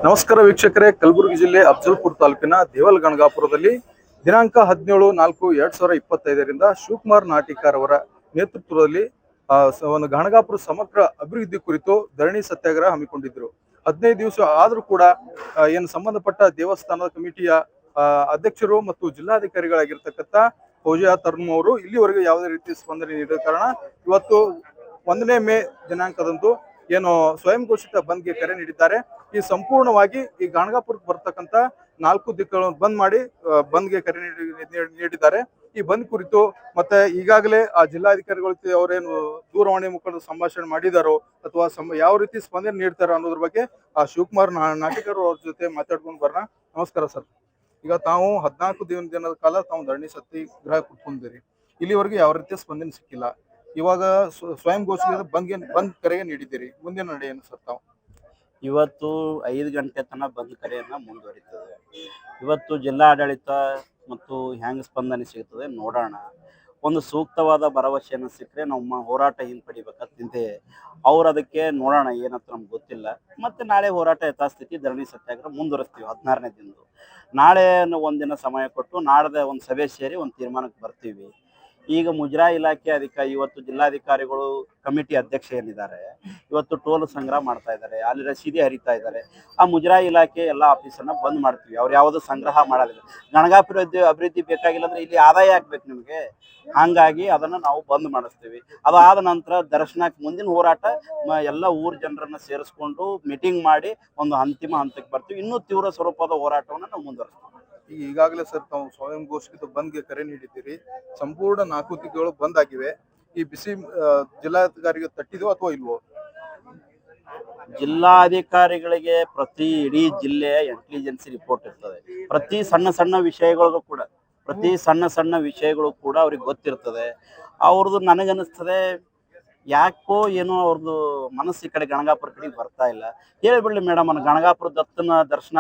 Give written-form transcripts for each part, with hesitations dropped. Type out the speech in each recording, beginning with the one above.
ನಮಸ್ಕಾರ ವೀಕ್ಷಕರೇ, ಕಲಬುರಗಿ ಜಿಲ್ಲೆ ಅಫಜಲ್ಪುರ ತಾಲೂಕಿನ ದೇವಲ್ ಗಣಗಾಪುರದಲ್ಲಿ ದಿನಾಂಕ 17/4/2025 ಶಿವಕುಮಾರ್ ನಾಟಿಕಾರ್ ಅವರ ನೇತೃತ್ವದಲ್ಲಿ ಒಂದು ಗಣಗಾಪುರ ಸಮಗ್ರ ಅಭಿವೃದ್ಧಿ ಕುರಿತು ಧರಣಿ ಸತ್ಯಾಗ್ರಹ ಹಮ್ಮಿಕೊಂಡಿದ್ರು. 15 ದಿವಸ ಆದರೂ ಕೂಡ ಏನು ಸಂಬಂಧಪಟ್ಟ ದೇವಸ್ಥಾನದ ಕಮಿಟಿಯ ಅಧ್ಯಕ್ಷರು ಮತ್ತು ಜಿಲ್ಲಾಧಿಕಾರಿಗಳಾಗಿರ್ತಕ್ಕಂಥ ಫೌಜಿಯಾ ತರ್ನು ಅವರು ಇಲ್ಲಿವರೆಗೂ ಯಾವುದೇ ರೀತಿ ಸ್ಪಂದನೆ ನೀಡಿದ ಕಾರಣ ಇವತ್ತು 1ನೇ ಮೇ ದಿನಾಂಕದಂದು ಏನು ಸ್ವಯಂ ಘೋಷಿತ ಬಂದ್ಗೆ ಕರೆ ನೀಡಿದ್ದಾರೆ. ಈ ಸಂಪೂರ್ಣವಾಗಿ ಈ ಗಣಗಾಪುರಕ್ಕೆ ಬರ್ತಕ್ಕಂಥ 4 ದಿಕ್ಕುಗಳನ್ನು ಬಂದ್ ಮಾಡಿ ಬಂದ್ಗೆ ಕರೆ ನೀಡಿದ್ದಾರೆ. ಈ ಬಂದ್ ಕುರಿತು ಮತ್ತೆ ಈಗಾಗಲೇ ಆ ಜಿಲ್ಲಾಧಿಕಾರಿಗಳ ಅವರೇನು ದೂರವಾಣಿ ಮುಖಾಂತರ ಸಂಭಾಷಣೆ ಮಾಡಿದಾರೋ ಅಥವಾ ಯಾವ ರೀತಿ ಸ್ಪಂದನೆ ನೀಡ್ತಾರೋ ಅನ್ನೋದ್ರ ಬಗ್ಗೆ ಆ ಶಿವಕುಮಾರ್ ನಾಟಿಕರ್ ಅವ್ರ ಜೊತೆ ಮಾತಾಡ್ಕೊಂಡು ಬರೋಣ. ನಮಸ್ಕಾರ ಸರ್. ಈಗ ತಾವು 14 ದಿನದ ಕಾಲ ತಾವು ಧರಣಿ ಸತ್ಯಾಗ್ರಹ ಕುತ್ಕೊಂಡಿರಿ. ಇಲ್ಲಿವರೆಗೂ ಯಾವ ರೀತಿಯ ಸ್ಪಂದನೆ ಸಿಕ್ಕಿಲ್ಲ. ಇವಾಗ ಸ್ವಯಂ ಘೋಷಿತ ಬಂದ್ ಕರೆಗೆ ನೀಡಿದ್ದೀರಿ. ಮುಂದಿನ ನಡೆ ಏನು ಸರ್ ತಾವು? ಇವತ್ತು 5 ಗಂಟೆ ತನಕ ಬಂದ್ ಕರೆಯನ್ನ ಮುಂದುವರಿತದೆ. ಇವತ್ತು ಜಿಲ್ಲಾಡಳಿತ ಮತ್ತು ಹೆಂಗ್ ಸ್ಪಂದನೆ ಸಿಗ್ತದೆ ನೋಡೋಣ. ಒಂದು ಸೂಕ್ತವಾದ ಭರವಸೆಯನ್ನು ಸಿಕ್ಕರೆ ನಮ್ಮ ಹೋರಾಟ ಹಿಂಪಡಿಬೇಕಂತಿದೆ. ಅವ್ರು ಅದಕ್ಕೆ ನೋಡೋಣ ಏನಂತ ನಮ್ಗೆ ಗೊತ್ತಿಲ್ಲ. ಮತ್ತೆ ನಾಳೆ ಹೋರಾಟ ಯಥಾಸ್ಥಿತಿ ಧರಣಿ ಸತ್ಯಾಗ್ರಹ ಮುಂದುವರಿಸ್ತೀವಿ 16ನೇ ದಿನದ್ದು. ನಾಳೆ ಒಂದಿನ ಸಮಯ ಕೊಟ್ಟು ನಾಡ್ದೆ ಒಂದು ಸಭೆ ಸೇರಿ ಒಂದು ತೀರ್ಮಾನಕ್ಕೆ ಬರ್ತೀವಿ. ಈಗ ಮುಜರಾಯಿ ಇಲಾಖೆ ಇವತ್ತು ಜಿಲ್ಲಾಧಿಕಾರಿಗಳು ಕಮಿಟಿ ಅಧ್ಯಕ್ಷ ಏನಿದ್ದಾರೆ ಇವತ್ತು ಟೋಲ್ ಸಂಗ್ರಹ ಮಾಡ್ತಾ ಇದ್ದಾರೆ, ಅಲ್ಲಿ ರಸೀದಿ ಹರಿತಾ ಇದ್ದಾರೆ. ಆ ಮುಜರಾಯಿ ಇಲಾಖೆ ಎಲ್ಲ ಆಫೀಸನ್ನ ಬಂದ್ ಮಾಡ್ತೀವಿ. ಅವ್ರು ಯಾವುದು ಸಂಗ್ರಹ ಮಾಡೋದಿಲ್ಲ. ಗಣಗಾಪುರ ಅಭಿವೃದ್ಧಿ ಬೇಕಾಗಿಲ್ಲ ಅಂದ್ರೆ ಇಲ್ಲಿ ಆದಾಯ ಆಗ್ಬೇಕು ನಿಮಗೆ, ಹಾಗಾಗಿ ಅದನ್ನ ನಾವು ಬಂದ್ ಮಾಡಿಸ್ತೀವಿ. ಅದಾದ ನಂತರ ದರ್ಶನಕ್ಕೆ ಮುಂದಿನ ಹೋರಾಟ ಎಲ್ಲ ಊರ್ ಜನರನ್ನ ಸೇರಿಸ್ಕೊಂಡು ಮೀಟಿಂಗ್ ಮಾಡಿ ಒಂದು ಅಂತಿಮ ಹಂತಕ್ಕೆ ಬರ್ತೀವಿ. ಇನ್ನೂ ತೀವ್ರ ಸ್ವರೂಪದ ಹೋರಾಟವನ್ನು ನಾವು ಮುಂದುವರಿಸ್ತೀವಿ. ಈಗಾಗಲೇ ಸರ್ ತಾವು ಸ್ವಯಂ ಘೋಷಿತ ಬಂದ್ಗೆ ಕರೆ ನೀಡಿದ್ದೀರಿ. ಸಂಪೂರ್ಣ 4 ದಿಕ್ಕುಗಳು ಬಂದ್ ಆಗಿವೆ. ಈ ಬಿಸಿ ಜಿಲ್ಲಾಧಿಕಾರಿಗೆ ತಟ್ಟಿದೋ ಅಥವಾ ಇಲ್ವೋ? ಜಿಲ್ಲಾಧಿಕಾರಿಗಳಿಗೆ ಪ್ರತಿ ಇಡೀ ಜಿಲ್ಲೆಯ ಇಂಟೆಲಿಜೆನ್ಸಿ ರಿಪೋರ್ಟ್ ಇರ್ತದೆ. ಪ್ರತಿ ಸಣ್ಣ ಸಣ್ಣ ವಿಷಯಗಳು ಕೂಡ ಅವ್ರಿಗೆ ಗೊತ್ತಿರ್ತದೆ. ಅವ್ರದ್ದು ನನಗನ್ನಿಸ್ತದೆ ಯಾಕೋ ಏನೋ ಅವ್ರದ್ದು ಮನಸ್ಸು ಈ ಕಡೆ ಗಣಗಾಪುರ ಕಡೆಗೆ ಬರ್ತಾ ಇಲ್ಲ. ಹೇಳ್ಬಿಡ್ಲಿ ಮೇಡಮ್, ನನ್ನ ಗಣಗಾಪುರ ದತ್ತನ ದರ್ಶನ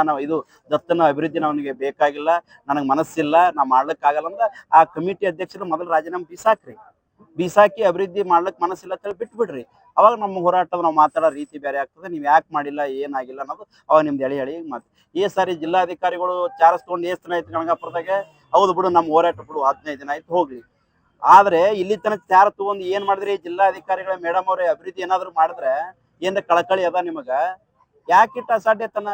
ದತ್ತನ ಅಭಿವೃದ್ಧಿ ಅವನಿಗೆ ಬೇಕಾಗಿಲ್ಲ, ನನಗೆ ಮನಸ್ಸಿಲ್ಲ, ನಾ ಮಾಡ್ಲಿಕ್ಕಾಗಲ್ಲ ಅಂದ್ರೆ ಆ ಕಮಿಟಿ ಅಧ್ಯಕ್ಷರು ಮೊದಲು ರಾಜೀನಾಮೆ ಬೀಸಾಕಿ ಅಭಿವೃದ್ಧಿ ಮಾಡ್ಲಿಕ್ಕೆ ಮನಸ್ಸಿಲ್ಲ ಅಂತ ಬಿಟ್ಬಿಡ್ರಿ. ಅವಾಗ ನಮ್ಮ ಹೋರಾಟದ ನಾವು ಮಾತಾಡೋ ರೀತಿ ಬೇರೆ ಆಗ್ತದೆ. ನೀವು ಯಾಕೆ ಮಾಡಿಲ್ಲ, ಏನಾಗಿಲ್ಲ ಅನ್ನೋದು ಅವಾಗ ನಿಮ್ದು ಎಳಿ ಮಾತು. ಸಾರಿ ಜಿಲ್ಲಾಧಿಕಾರಿಗಳು ಚಾರಿಸ್ಕೊಂಡು ಎಷ್ಟು ದಿನ ಆಯ್ತು ಗಣಗಾಪುರದಾಗೆ? ಹೌದು ಬಿಡು, ನಮ್ಮ ಹೋರಾಟ ಬಿಡು 15 ದಿನ ಆಯ್ತು ಹೋಗ್ಲಿ. ಆದ್ರೆ ಇಲ್ಲಿ ತನಕ ಚಾರ ತಗೊಂಡು ಏನ್ ಮಾಡಿದ್ರಿ ಜಿಲ್ಲಾಧಿಕಾರಿಗಳ ಮೇಡಮ್ ಅವ್ರೆ? ಅಭಿವೃದ್ಧಿ ಏನಾದ್ರು ಮಾಡಿದ್ರೆ ಏನ್ ಕಳಕಳಿ ಅದ ನಿಮಗ? ಯಾಕಿಟ್ಟ ಅಸಾಧ್ಯತನ?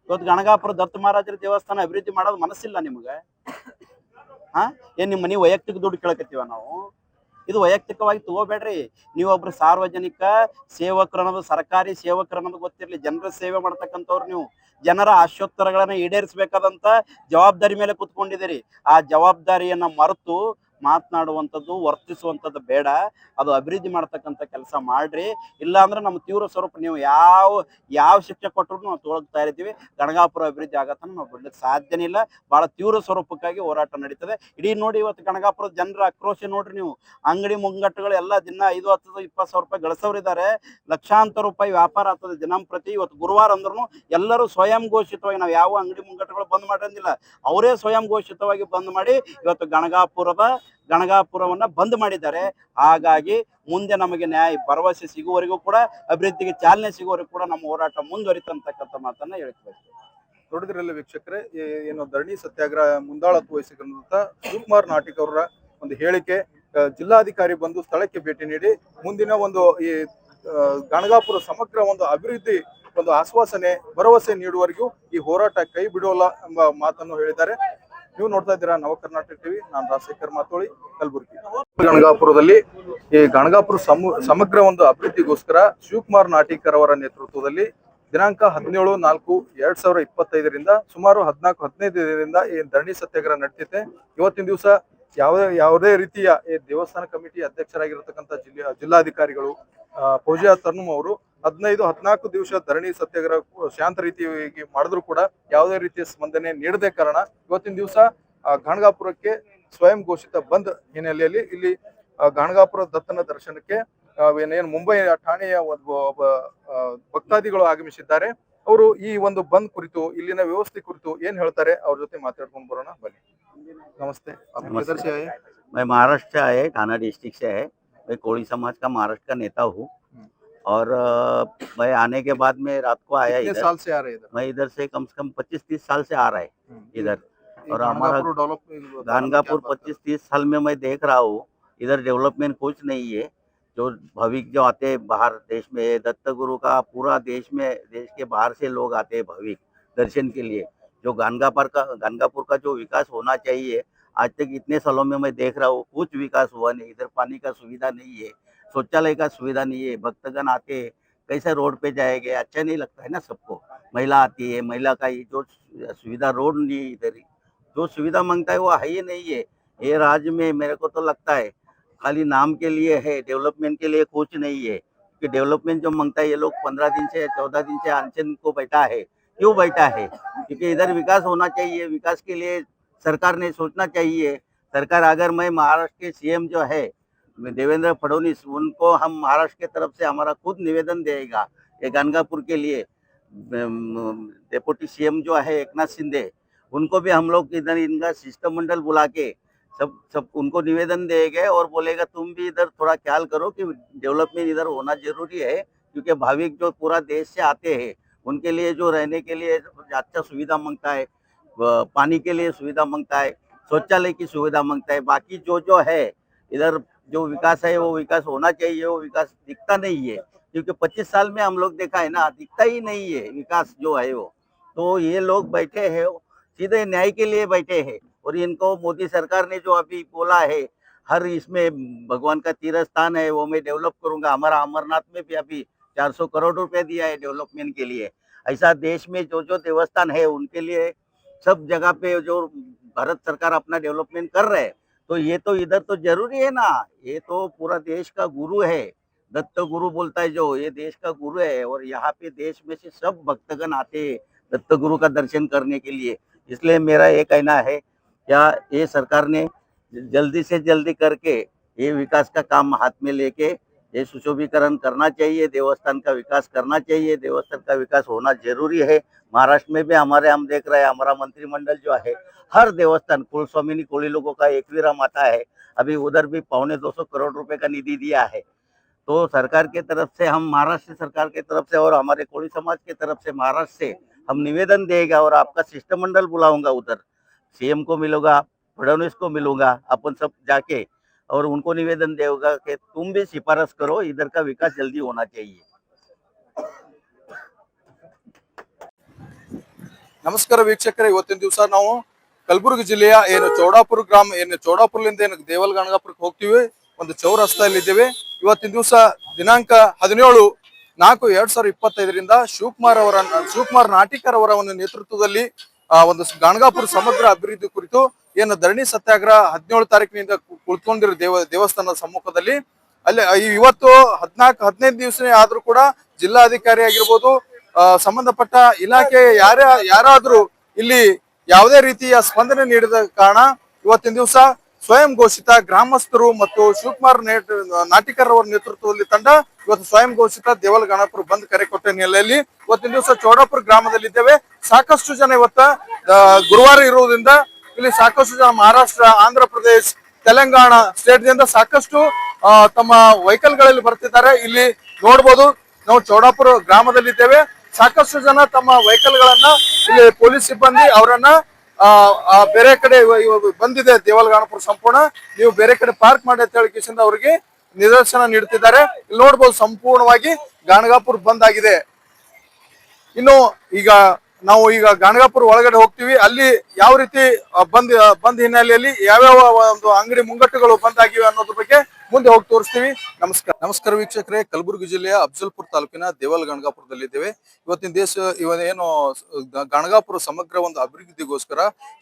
ಇವತ್ತು ಗಣಗಾಪುರ ದತ್ತ ಮಹಾರಾಜರ ದೇವಸ್ಥಾನ ಅಭಿವೃದ್ಧಿ ಮಾಡೋದು ಮನಸ್ಸಿಲ್ಲ ನಿಮ್ಗ? ಏನ್ ನಿಮ್ಮ ಮನೆ ವೈಯಕ್ತಿಕ ದುಡ್ಡು ಕೇಳಕತ್ತೀವ ನಾವು? ಇದು ವೈಯಕ್ತಿಕವಾಗಿ ತಗೋಬೇಡ್ರಿ. ನೀವೊಬ್ರು ಸಾರ್ವಜನಿಕ ಸೇವಕರು ಅನ್ನೋದು, ಸರ್ಕಾರಿ ಸೇವಕರು ಅನ್ನೋದು ಗೊತ್ತಿರ್ಲಿ. ಜನರ ಸೇವೆ ಮಾಡ್ತಕ್ಕಂಥವ್ರು ನೀವು. ಜನರ ಆಶೋತ್ತರಗಳನ್ನ ಈಡೇರಿಸಬೇಕಾದಂತ ಜವಾಬ್ದಾರಿ ಮೇಲೆ ಕುತ್ಕೊಂಡಿದ್ದೀರಿ. ಆ ಜವಾಬ್ದಾರಿಯನ್ನ ಮರೆತು ಮಾತನಾಡುವಂಥದ್ದು, ವರ್ತಿಸುವಂಥದ್ದು ಬೇಡ. ಅದು ಅಭಿವೃದ್ಧಿ ಮಾಡ್ತಕ್ಕಂಥ ಕೆಲಸ ಮಾಡ್ರಿ. ಇಲ್ಲ ಅಂದ್ರೆ ನಮ್ಮ ತೀವ್ರ ಸ್ವರೂಪ ನೀವು ಯಾವ ಶಿಕ್ಷೆ ಕೊಟ್ಟರು ನಾವು ತಗೊಳ್ತಾ ಇರ್ತೀವಿ. ಗಣಗಾಪುರ ಅಭಿವೃದ್ಧಿ ಆಗತ್ತನ್ನು ನಾವು ಬಿಡ್ಲಿಕ್ಕೆ ಸಾಧ್ಯನೇ ಇಲ್ಲ. ಬಹಳ ತೀವ್ರ ಸ್ವರೂಪಕ್ಕಾಗಿ ಹೋರಾಟ ನಡೀತದೆ. ಇಡೀ ನೋಡಿ ಇವತ್ತು ಗಣಗಾಪುರದ ಜನರ ಆಕ್ರೋಶ ನೋಡ್ರಿ ನೀವು. ಅಂಗಡಿ ಮುಂಗಟ್ಟುಗಳು ಎಲ್ಲ ದಿನ 5, 10, 20 ಸಾವಿರ ರೂಪಾಯಿ ಗಳಿಸೋರಿದ್ದಾರೆ. ಲಕ್ಷಾಂತರ ರೂಪಾಯಿ ವ್ಯಾಪಾರ ಆಗ್ತದೆ ದಿನಂಪ್ರತಿ. ಇವತ್ತು ಗುರುವಾರ ಅಂದ್ರೂ ಎಲ್ಲರೂ ಸ್ವಯಂ ಘೋಷಿತವಾಗಿ, ನಾವು ಯಾವ ಅಂಗಡಿ ಮುಂಗಟ್ಟುಗಳು ಬಂದ್ ಮಾಡಂಗಿಲ್ಲ, ಅವರೇ ಸ್ವಯಂ ಘೋಷಿತವಾಗಿ ಬಂದ್ ಮಾಡಿ ಇವತ್ತು ಗಣಗಾಪುರವನ್ನ ಬಂದ್ ಮಾಡಿದ್ದಾರೆ. ಹಾಗಾಗಿ ಮುಂದೆ ನಮಗೆ ನ್ಯಾಯ ಭರವಸೆ ಸಿಗುವವರೆಗೂ ಕೂಡ, ಅಭಿವೃದ್ಧಿಗೆ ಚಾಲನೆ ಸಿಗುವವರೆಗೂ ಕೂಡ ನಮ್ಮ ಹೋರಾಟ ಮುಂದುವರಿತಂತಕ್ಕಂಥ ಮಾತನ್ನ ಹೇಳ್ತೀವಿ. ನೋಡಿದ್ರಲ್ಲ ವೀಕ್ಷಕರೇ, ಏನು ಧರಣಿ ಸತ್ಯಾಗ್ರಹ ಮುಂದಾಳತ್ವ ವಹಿಸಿಕೊಂಡಂತ ಶಿವಕುಮಾರ್ ನಾಟಿಕ್ ಅವರ ಒಂದು ಹೇಳಿಕೆ. ಜಿಲ್ಲಾಧಿಕಾರಿ ಬಂದು ಸ್ಥಳಕ್ಕೆ ಭೇಟಿ ನೀಡಿ ಮುಂದಿನ ಒಂದು ಈ ಗಣಗಾಪುರ ಸಮಗ್ರ ಒಂದು ಅಭಿವೃದ್ಧಿ ಒಂದು ಆಶ್ವಾಸನೆ ಭರವಸೆ ನೀಡುವವರೆಗೂ ಈ ಹೋರಾಟ ಕೈ ಬಿಡೋಲ್ಲ ಎಂಬ ಮಾತನ್ನು ಹೇಳಿದ್ದಾರೆ. ನೀವು ನೋಡ್ತಾ ಇದ್ದೀರಾ ನವ ಕರ್ನಾಟಕ ಟಿವಿ. ನಾನು ರಾಜಶೇಖರ್ ಮಾತೋಳಿ, ಕಲಬುರಗಿ. ಗಣಗಾಪುರದಲ್ಲಿ ಈ ಗಣಗಾಪುರ ಸಮಗ್ರ ಒಂದು ಅಭಿವೃದ್ಧಿಗೋಸ್ಕರ ಶಿವಕುಮಾರ್ ನಾಟಿಕರ್ ಅವರ ನೇತೃತ್ವದಲ್ಲಿ ದಿನಾಂಕ 17/4/2025 ಸುಮಾರು 14-15 ದಿನದಿಂದ ಈ ಧರಣಿ ಸತ್ಯಾಗ್ರಹ ನಡೆದಿದೆ. ಇವತ್ತಿನ ದಿವಸ ಯಾವುದೇ ರೀತಿಯ ಈ ದೇವಸ್ಥಾನ ಕಮಿಟಿ ಅಧ್ಯಕ್ಷರಾಗಿರತಕ್ಕಂಥ ಜಿಲ್ಲಾಧಿಕಾರಿಗಳು ಫೌಜಿಯಾ ತರ್ನುಮ್ ಅವರು 15-14 ದಿವಸ ಧರಣಿ ಸತ್ಯಾಗ್ರಹ ಶಾಂತ ರೀತಿಯಾಗಿ ಮಾಡಿದ್ರು ಕೂಡ ಯಾವುದೇ ರೀತಿಯ ಸ್ಪಂದನೆ ನೀಡದೆ ಕಾರಣ ಇವತ್ತಿನ ದಿವಸ ಗಣಗಾಪುರಕ್ಕೆ ಸ್ವಯಂ ಘೋಷಿತ ಬಂದ್ ಹಿನ್ನೆಲೆಯಲ್ಲಿ ಇಲ್ಲಿ ಗಣಗಾಪುರ ದತ್ತನ ದರ್ಶನಕ್ಕೆ ಏನ್ ಮುಂಬೈ ಠಾಣೆಯ ಒಬ್ಬ ಭಕ್ತಾದಿಗಳು ಆಗಮಿಸಿದ್ದಾರೆ. ಅವರು ಈ ಒಂದು ಬಂದ್ ಕುರಿತು, ಇಲ್ಲಿನ ವ್ಯವಸ್ಥೆ ಕುರಿತು ಏನ್ ಹೇಳ್ತಾರೆ ಅವ್ರ ಜೊತೆ ಮಾತಾಡ್ಕೊಂಡು ಬರೋಣ ಬನ್ನಿ. नमस्ते, आप किधर से आए? मैं महाराष्ट्र से आए, थाना डिस्ट्रिक्ट से है। मैं कोड़ी समाज का महाराष्ट्र का नेता हूँ। और मैं आने के बाद में रात को आया कितने इधर। साल से आ रहे हैं इधर? मैं इधर से कम 25-30 साल से आ रहा है इधर। ये और हमारा गाणगापुर डेवलप गानगापुर 25-30 साल में मैं देख रहा हूँ, इधर डेवलपमेंट कुछ नहीं है। जो भाविक जो आते हैं बाहर देश में, दत्त गुरु का पूरा देश में, देश के बाहर से लोग आते हैं भाविक दर्शन के लिए। जो गानगापुर का जो विकास होना चाहिए, आज तक इतने सालों में मैं देख रहा हूँ कुछ विकास हुआ नहीं। इधर पानी का सुविधा नहीं है, शौचालय का सुविधा नहीं है। भक्तगण आते हैं, कैसे रोड पे जाएंगे? अच्छा नहीं लगता है ना सबको। महिला आती है, महिला का ये जो सुविधा रोड नहीं है इधर, जो सुविधा मांगता है वो है ही नहीं है। ये राज्य में मेरे को तो लगता है खाली नाम के लिए है, डेवलपमेंट के लिए कुछ नहीं है। कि डेवलपमेंट जो मांगता है ये लोग 15 दिन से 14 दिन से अनशन को बैठा है। क्यों बैठा है? क्योंकि इधर विकास होना चाहिए। विकास के लिए सरकार ने सोचना चाहिए। सरकार, अगर मैं महाराष्ट्र के सीएम जो है देवेंद्र फडणवीस, उनको हम महाराष्ट्र के तरफ से हमारा खुद निवेदन देगा ये गानगापुर के लिए। डेप्यूटी सीएम जो है एकनाथ शिंदे, उनको भी हम लोग इधर इनका शिष्टमंडल बुला के सब उनको निवेदन देंगे और बोलेगा तुम भी इधर थोड़ा ख्याल करो कि डेवलपमेंट इधर होना जरूरी है। क्योंकि भाविक जो पूरा देश से आते हैं उनके लिए जो रहने के लिए अच्छा सुविधा मांगता है, पानी के लिए सुविधा मांगता है, शौचालय की सुविधा मांगता है। बाकी जो है इधर जो विकास है वो विकास होना चाहिए, वो विकास दिखता नहीं है। क्योंकि 25 साल में हम लोग देखा है ना, दिखता ही नहीं है विकास जो है वो। तो ये लोग बैठे हैं सीधे न्याय के लिए बैठे हैं। और इनको मोदी सरकार ने जो अभी बोला है, हर इसमें भगवान का तीर्थ स्थान है वो मैं डेवलप करूंगा। हमारा अमरनाथ में भी अभी 400 करोड़ रुपए दिया है डेवलपमेंट के लिए। ऐसा देश में जो देवस्थान है उनके लिए सब जगह पे जो भारत सरकार अपना डेवलपमेंट कर रहे हैं, तो ये तो इधर तो जरूरी है ना। ये तो पूरा देश का गुरु है, दत्त गुरु बोलता है जो, ये देश का गुरु है। और यहाँ पे देश में से सब भक्तगण आते हैं दत्त गुरु का दर्शन करने के लिए। इसलिए मेरा ये कहना है, क्या ये सरकार ने जल्दी से जल्दी करके ये विकास का काम हाथ में लेके ये सुशोभीकरण करना चाहिए, देवस्थान का विकास करना चाहिए। देवस्थान का विकास होना जरूरी है। महाराष्ट्र में भी हम देख रहे हैं, हमारा मंत्रिमंडल जो है हर देवस्थान, कुलस्वामिनी कोली लोगों का 21 माता है, अभी उधर भी 250 करोड़ रुपए का निधि दिया है। तो सरकार के तरफ से, हम महाराष्ट्र सरकार के तरफ से और हमारे कोली समाज के तरफ से महाराष्ट्र से हम निवेदन देगा और आपका शिष्टमंडल बुलाऊंगा उधर। सीएम को मिलूंगा, फडणवीस को मिलूंगा, अपन सब जाके और उनको निवेदन देगा कि तुम भी सिफारिश करो, इधर का विकास जल्दी होना चाहिए। ನಮಸ್ಕಾರ ವೀಕ್ಷಕರೇ, ಇವತ್ತಿನ ದಿವಸ ನಾವು ಕಲಬುರಗಿ ಜಿಲ್ಲೆಯ ಏನು ಚೌಡಾಪುರ ಗ್ರಾಮ, ಏನು ಚೌಡಾಪುರದಿಂದ ಏನು ದೇವಲ್ ಗಣಗಾಪುರಕ್ಕೆ ಹೋಗ್ತೀವಿ, ಒಂದು ಚೌರಸ್ತಾದಲ್ಲಿ ಇದ್ದೇವೆ. ಇವತ್ತಿನ ದಿವಸ ದಿನಾಂಕ 17/4/2025 ಶಿವಕುಮಾರ್ ನಾಟಿಕರ್ ಅವರ ಒಂದು ನೇತೃತ್ವದಲ್ಲಿ ಒಂದು ಗಣಗಾಪುರ ಸಮಗ್ರ ಅಭಿವೃದ್ಧಿ ಕುರಿತು ಏನು ಧರಣಿ ಸತ್ಯಾಗ್ರಹ 17 ತಾರೀಕಿನಿಂದ ಕುಳಿತುಕೊಂಡಿರೋ ದೇವಸ್ಥಾನದ ಸಮ್ಮುಖದಲ್ಲಿ ಅಲ್ಲಿ ಇವತ್ತು 14-15 ದಿವಸನೇ ಆದ್ರೂ ಕೂಡ ಜಿಲ್ಲಾಧಿಕಾರಿ ಆಗಿರ್ಬೋದು, ಸಂಬಂಧಪಟ್ಟ ಇಲಾಖೆ ಯಾರಾದ್ರೂ ಇಲ್ಲಿ ಯಾವುದೇ ರೀತಿಯ ಸ್ಪಂದನೆ ನೀಡದ ಕಾರಣ ಇವತ್ತಿನ ದಿವಸ ಸ್ವಯಂ ಘೋಷಿತ ಗ್ರಾಮಸ್ಥರು ಮತ್ತು ಶಿವಕುಮಾರ್ ನಾಟಿಕರ್ ಅವರ ನೇತೃತ್ವದಲ್ಲಿ ತಂಡ ಇವತ್ತು ಸ್ವಯಂ ಘೋಷಿತ ದೇವಲ್ ಗಣಪುರ ಬಂದ್ ಕರೆ ಕೊಟ್ಟ ಹಿನ್ನೆಲೆಯಲ್ಲಿ ಇವತ್ತಿನ ದಿವಸ ಚೌಡಾಪುರ ಗ್ರಾಮದಲ್ಲಿದ್ದೇವೆ. ಸಾಕಷ್ಟು ಜನ ಇವತ್ತ ಗುರುವಾರ ಇರುವುದರಿಂದ ಇಲ್ಲಿ ಸಾಕಷ್ಟು ಜನ ಮಹಾರಾಷ್ಟ್ರ, ಆಂಧ್ರ ಪ್ರದೇಶ್, ತೆಲಂಗಾಣ ಸ್ಟೇಟ್ ದಿಂದ ಸಾಕಷ್ಟು ತಮ್ಮ ವೆಹಿಕಲ್ ಗಳಲ್ಲಿ ಬರ್ತಿದ್ದಾರೆ. ಇಲ್ಲಿ ನೋಡಬಹುದು, ನಾವು ಚೌಡಾಪುರ ಗ್ರಾಮದಲ್ಲಿದ್ದೇವೆ. ಸಾಕಷ್ಟು ಜನ ತಮ್ಮ ವೆಹಿಕಲ್ ಗಳನ್ನ ಇಲ್ಲಿ ಪೊಲೀಸ್ ಸಿಬ್ಬಂದಿ ಅವರನ್ನ ಬೇರೆ ಕಡೆ ಬಂದಿದೆ ದೇವಲ್ ಗಣಪುರ ಸಂಪೂರ್ಣ, ನೀವು ಬೇರೆ ಕಡೆ ಪಾರ್ಕ್ ಮಾಡಿ ಅಂತ ಹೇಳಿ ಅವರಿಗೆ ನಿದರ್ಶನ ನೀಡುತ್ತಿದ್ದಾರೆ. ಇಲ್ಲಿ ನೋಡಬಹುದು, ಸಂಪೂರ್ಣವಾಗಿ ಗಾಣಗಾಪುರ ಬಂದ್ ಆಗಿದೆ. ಇನ್ನು ನಾವು ಈಗ ಗಾಣಗಾಪುರ ಒಳಗಡೆ ಹೋಗ್ತೀವಿ. ಅಲ್ಲಿ ಯಾವ ರೀತಿ ಬಂದ್ ಹಿನ್ನೆಲೆಯಲ್ಲಿ ಯಾವ್ಯಾವ ಒಂದು ಅಂಗಡಿ ಮುಂಗಟ್ಟುಗಳು ಬಂದ್ ಆಗಿವೆ ಅನ್ನೋದ್ರ ಬಗ್ಗೆ ಮುಂದೆ ಹೋಗಿ ತೋರಿಸ್ತೀವಿ. ನಮಸ್ಕಾರ ವೀಕ್ಷಕರೇ, ಕಲಬುರಗಿ ಜಿಲ್ಲೆಯ ಅಫಜಲ್ಪುರ ತಾಲೂಕಿನ ದೇವಲ್ ಗಣಗಾಪುರದಲ್ಲಿದ್ದೇವೆ. ಇವತ್ತೇನು ಗಣಗಾಪುರ ಸಮಗ್ರ ಒಂದು ಅಭಿವೃದ್ಧಿಗೋಸ್ಕರ